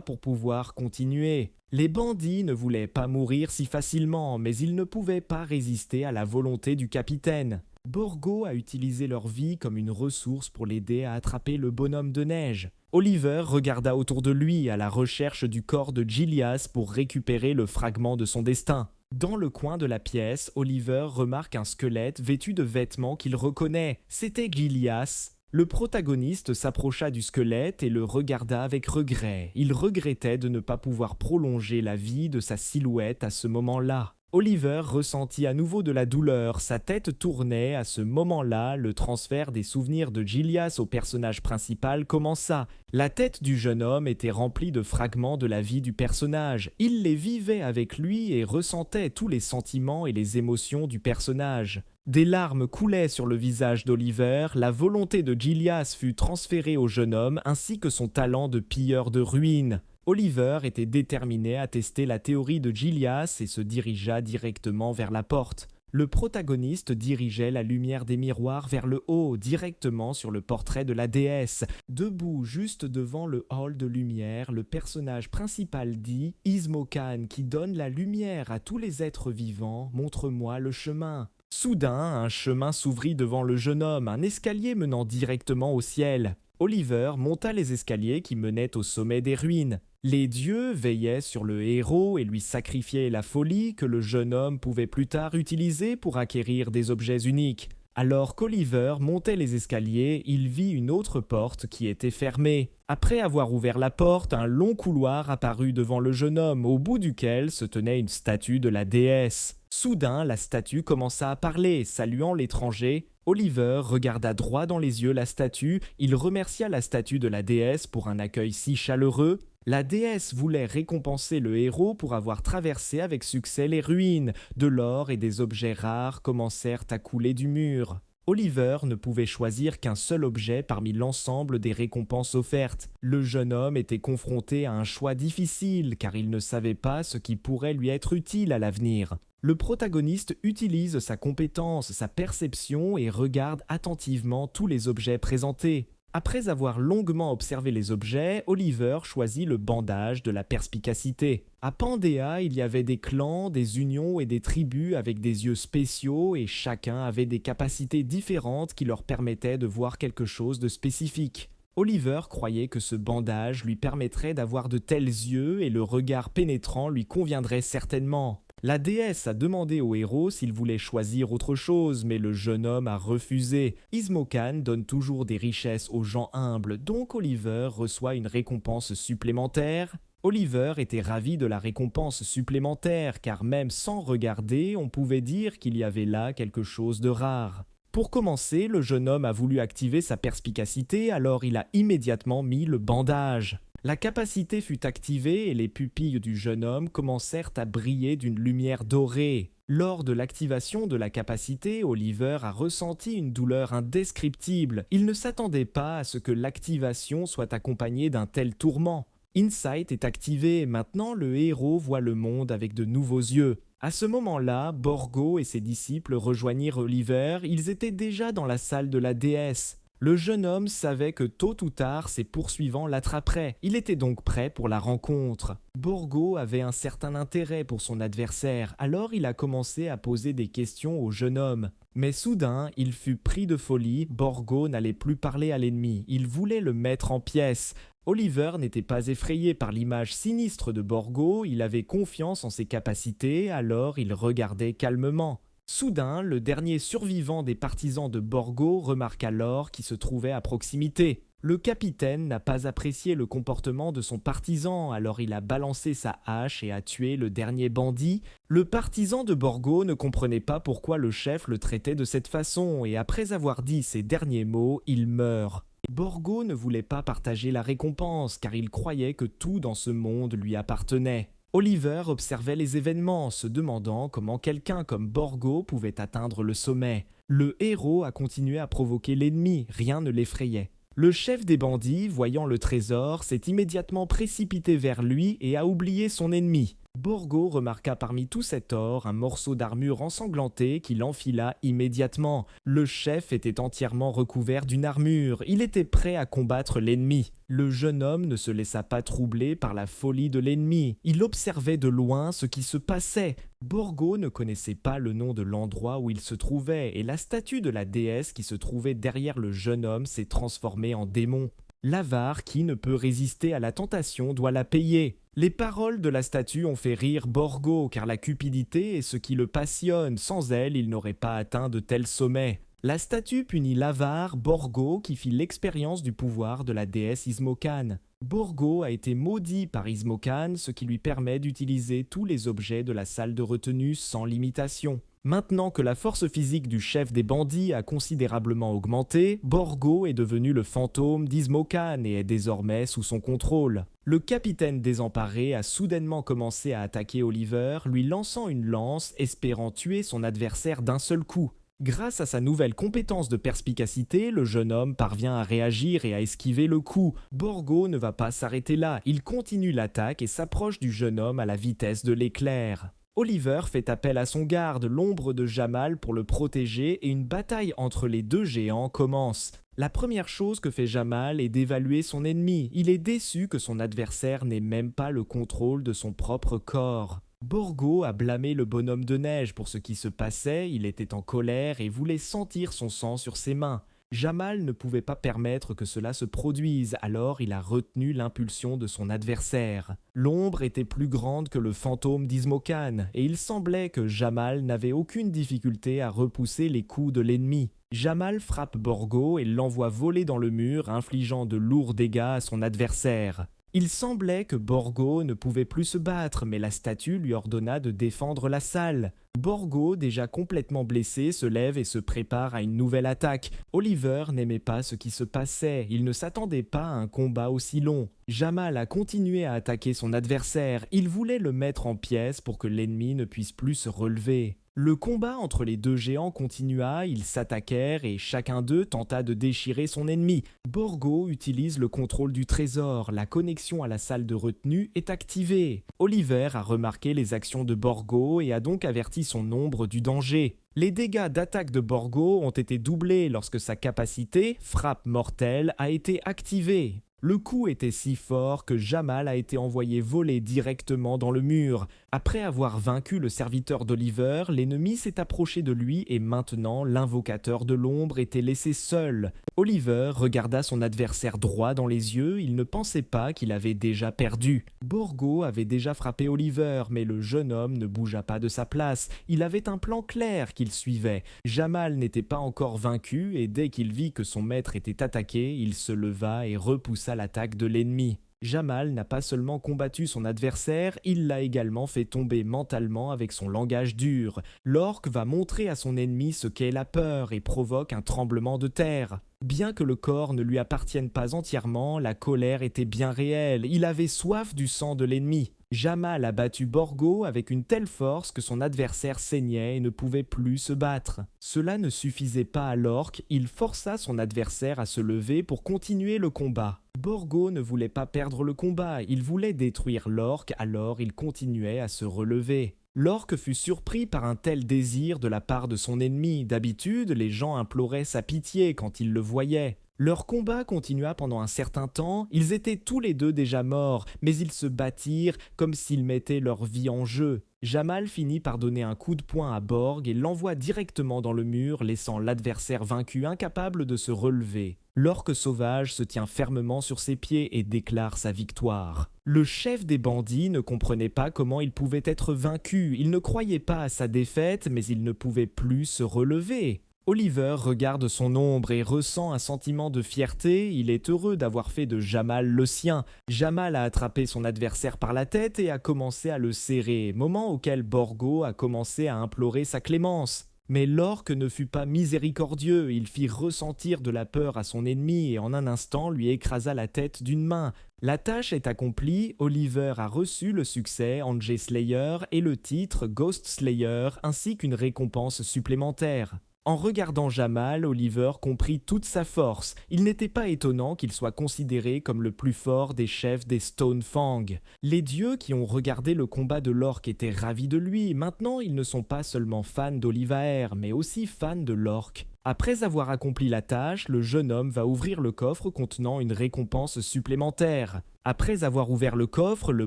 pour pouvoir continuer. Les bandits ne voulaient pas mourir si facilement, mais ils ne pouvaient pas résister à la volonté du capitaine. Borgo a utilisé leur vie comme une ressource pour l'aider à attraper le bonhomme de neige. Oliver regarda autour de lui à la recherche du corps de Gilias pour récupérer le fragment de son destin. Dans le coin de la pièce, Oliver remarque un squelette vêtu de vêtements qu'il reconnaît. C'était Gilias. Le protagoniste s'approcha du squelette et le regarda avec regret. Il regrettait de ne pas pouvoir prolonger la vie de sa silhouette à ce moment-là. Oliver ressentit à nouveau de la douleur, sa tête tournait, à ce moment-là, le transfert des souvenirs de Gilias au personnage principal commença. La tête du jeune homme était remplie de fragments de la vie du personnage. Il les vivait avec lui et ressentait tous les sentiments et les émotions du personnage. Des larmes coulaient sur le visage d'Oliver, la volonté de Gilias fut transférée au jeune homme ainsi que son talent de pilleur de ruines. Oliver était déterminé à tester la théorie de Gilias et se dirigea directement vers la porte. Le protagoniste dirigeait la lumière des miroirs vers le haut, directement sur le portrait de la déesse. Debout juste devant le hall de lumière, le personnage principal dit « Izmokan, qui donne la lumière à tous les êtres vivants, montre-moi le chemin ». Soudain, un chemin s'ouvrit devant le jeune homme, un escalier menant directement au ciel. Oliver monta les escaliers qui menaient au sommet des ruines. Les dieux veillaient sur le héros et lui sacrifiaient la folie que le jeune homme pouvait plus tard utiliser pour acquérir des objets uniques. Alors qu'Oliver montait les escaliers, il vit une autre porte qui était fermée. Après avoir ouvert la porte, un long couloir apparut devant le jeune homme, au bout duquel se tenait une statue de la déesse. Soudain, la statue commença à parler, saluant l'étranger. Oliver regarda droit dans les yeux la statue, il remercia la statue de la déesse pour un accueil si chaleureux. La déesse voulait récompenser le héros pour avoir traversé avec succès les ruines. De l'or et des objets rares commencèrent à couler du mur. Oliver ne pouvait choisir qu'un seul objet parmi l'ensemble des récompenses offertes. Le jeune homme était confronté à un choix difficile car il ne savait pas ce qui pourrait lui être utile à l'avenir. Le protagoniste utilise sa compétence, sa perception et regarde attentivement tous les objets présentés. Après avoir longuement observé les objets, Oliver choisit le bandage de la perspicacité. À Pandéa, il y avait des clans, des unions et des tribus avec des yeux spéciaux et chacun avait des capacités différentes qui leur permettaient de voir quelque chose de spécifique. Oliver croyait que ce bandage lui permettrait d'avoir de tels yeux et le regard pénétrant lui conviendrait certainement. La déesse a demandé au héros s'il voulait choisir autre chose, mais le jeune homme a refusé. Ismokan donne toujours des richesses aux gens humbles, donc Oliver reçoit une récompense supplémentaire. Oliver était ravi de la récompense supplémentaire, car même sans regarder, on pouvait dire qu'il y avait là quelque chose de rare. Pour commencer, le jeune homme a voulu activer sa perspicacité, alors il a immédiatement mis le bandage. La capacité fut activée et les pupilles du jeune homme commencèrent à briller d'une lumière dorée. Lors de l'activation de la capacité, Oliver a ressenti une douleur indescriptible. Il ne s'attendait pas à ce que l'activation soit accompagnée d'un tel tourment. Insight est activé et maintenant le héros voit le monde avec de nouveaux yeux. À ce moment-là, Borgo et ses disciples rejoignirent Oliver, ils étaient déjà dans la salle de la déesse. Le jeune homme savait que tôt ou tard ses poursuivants l'attraperaient, il était donc prêt pour la rencontre. Borgo avait un certain intérêt pour son adversaire, alors il a commencé à poser des questions au jeune homme. Mais soudain, il fut pris de folie, Borgo n'allait plus parler à l'ennemi, il voulait le mettre en pièces. Oliver n'était pas effrayé par l'image sinistre de Borgo, il avait confiance en ses capacités, alors il regardait calmement. Soudain, le dernier survivant des partisans de Borgo remarqua l'or qui se trouvait à proximité. Le capitaine n'a pas apprécié le comportement de son partisan, alors il a balancé sa hache et a tué le dernier bandit. Le partisan de Borgo ne comprenait pas pourquoi le chef le traitait de cette façon, et après avoir dit ces derniers mots, il meurt. Borgo ne voulait pas partager la récompense, car il croyait que tout dans ce monde lui appartenait. Oliver observait les événements, se demandant comment quelqu'un comme Borgo pouvait atteindre le sommet. Le héros a continué à provoquer l'ennemi, rien ne l'effrayait. Le chef des bandits, voyant le trésor, s'est immédiatement précipité vers lui et a oublié son ennemi. Borgo remarqua parmi tout cet or un morceau d'armure ensanglantée qu'il enfila immédiatement. Le chef était entièrement recouvert d'une armure, il était prêt à combattre l'ennemi. Le jeune homme ne se laissa pas troubler par la folie de l'ennemi, il observait de loin ce qui se passait. Borgo ne connaissait pas le nom de l'endroit où il se trouvait et la statue de la déesse qui se trouvait derrière le jeune homme s'est transformée en démon. L'avare qui ne peut résister à la tentation doit la payer. Les paroles de la statue ont fait rire Borgo car la cupidité est ce qui le passionne, sans elle il n'aurait pas atteint de tels sommets. La statue punit l'avare Borgo qui fit l'expérience du pouvoir de la déesse Ismokan. Borgo a été maudit par Ismokan, ce qui lui permet d'utiliser tous les objets de la salle de retenue sans limitation. Maintenant que la force physique du chef des bandits a considérablement augmenté, Borgo est devenu le fantôme d'Ismokan et est désormais sous son contrôle. Le capitaine désemparé a soudainement commencé à attaquer Oliver, lui lançant une lance, espérant tuer son adversaire d'un seul coup. Grâce à sa nouvelle compétence de perspicacité, le jeune homme parvient à réagir et à esquiver le coup. Borgo ne va pas s'arrêter là, il continue l'attaque et s'approche du jeune homme à la vitesse de l'éclair. Oliver fait appel à son garde, l'ombre de Jamal, pour le protéger et une bataille entre les deux géants commence. La première chose que fait Jamal est d'évaluer son ennemi. Il est déçu que son adversaire n'ait même pas le contrôle de son propre corps. Borgo a blâmé le bonhomme de neige pour ce qui se passait, il était en colère et voulait sentir son sang sur ses mains. Jamal ne pouvait pas permettre que cela se produise, alors il a retenu l'impulsion de son adversaire. L'ombre était plus grande que le fantôme d'Ismokan, et il semblait que Jamal n'avait aucune difficulté à repousser les coups de l'ennemi. Jamal frappe Borgo et l'envoie voler dans le mur, infligeant de lourds dégâts à son adversaire. Il semblait que Borgo ne pouvait plus se battre, mais la statue lui ordonna de défendre la salle. Borgo, déjà complètement blessé, se lève et se prépare à une nouvelle attaque. Oliver n'aimait pas ce qui se passait, il ne s'attendait pas à un combat aussi long. Jamal a continué à attaquer son adversaire, il voulait le mettre en pièces pour que l'ennemi ne puisse plus se relever. Le combat entre les deux géants continua, ils s'attaquèrent et chacun d'eux tenta de déchirer son ennemi. Borgo utilise le contrôle du trésor, la connexion à la salle de retenue est activée. Oliver a remarqué les actions de Borgo et a donc averti son ombre du danger. Les dégâts d'attaque de Borgo ont été doublés lorsque sa capacité, frappe mortelle, a été activée. Le coup était si fort que Jamal a été envoyé voler directement dans le mur. Après avoir vaincu le serviteur d'Oliver, l'ennemi s'est approché de lui et maintenant l'invocateur de l'ombre était laissé seul. Oliver regarda son adversaire droit dans les yeux, il ne pensait pas qu'il avait déjà perdu. Borgo avait déjà frappé Oliver, mais le jeune homme ne bougea pas de sa place. Il avait un plan clair qu'il suivait. Jamal n'était pas encore vaincu et dès qu'il vit que son maître était attaqué, il se leva et repoussa l'attaque de l'ennemi. Jamal n'a pas seulement combattu son adversaire, il l'a également fait tomber mentalement avec son langage dur. L'orque va montrer à son ennemi ce qu'est la peur et provoque un tremblement de terre. Bien que le corps ne lui appartienne pas entièrement, la colère était bien réelle, il avait soif du sang de l'ennemi. Jamal a battu Borgo avec une telle force que son adversaire saignait et ne pouvait plus se battre. Cela ne suffisait pas à l'orque, il força son adversaire à se lever pour continuer le combat. Borgo ne voulait pas perdre le combat, il voulait détruire l'orque, alors il continuait à se relever. L'orque fut surpris par un tel désir de la part de son ennemi. D'habitude, les gens imploraient sa pitié quand ils le voyaient. Leur combat continua pendant un certain temps, ils étaient tous les deux déjà morts, mais ils se battirent comme s'ils mettaient leur vie en jeu. Jamal finit par donner un coup de poing à Borg et l'envoie directement dans le mur, laissant l'adversaire vaincu incapable de se relever. L'orque sauvage se tient fermement sur ses pieds et déclare sa victoire. Le chef des bandits ne comprenait pas comment il pouvait être vaincu, il ne croyait pas à sa défaite, mais il ne pouvait plus se relever. Oliver regarde son ombre et ressent un sentiment de fierté, il est heureux d'avoir fait de Jamal le sien. Jamal a attrapé son adversaire par la tête et a commencé à le serrer, moment auquel Borgo a commencé à implorer sa clémence. Mais l'orque ne fut pas miséricordieux, il fit ressentir de la peur à son ennemi et en un instant lui écrasa la tête d'une main. La tâche est accomplie, Oliver a reçu le succès Angel Slayer et le titre Ghost Slayer ainsi qu'une récompense supplémentaire. En regardant Jamal, Oliver comprit toute sa force. Il n'était pas étonnant qu'il soit considéré comme le plus fort des chefs des Stonefang. Les dieux qui ont regardé le combat de l'orque étaient ravis de lui. Maintenant, ils ne sont pas seulement fans d'Olivaer, mais aussi fans de l'orque. Après avoir accompli la tâche, le jeune homme va ouvrir le coffre contenant une récompense supplémentaire. Après avoir ouvert le coffre, le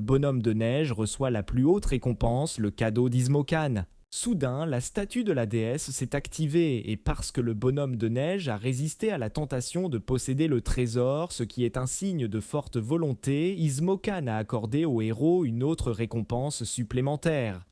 bonhomme de neige reçoit la plus haute récompense, le cadeau d'Ismokan. Soudain, la statue de la déesse s'est activée et parce que le bonhomme de neige a résisté à la tentation de posséder le trésor, ce qui est un signe de forte volonté, Ismokan a accordé au héros une autre récompense supplémentaire.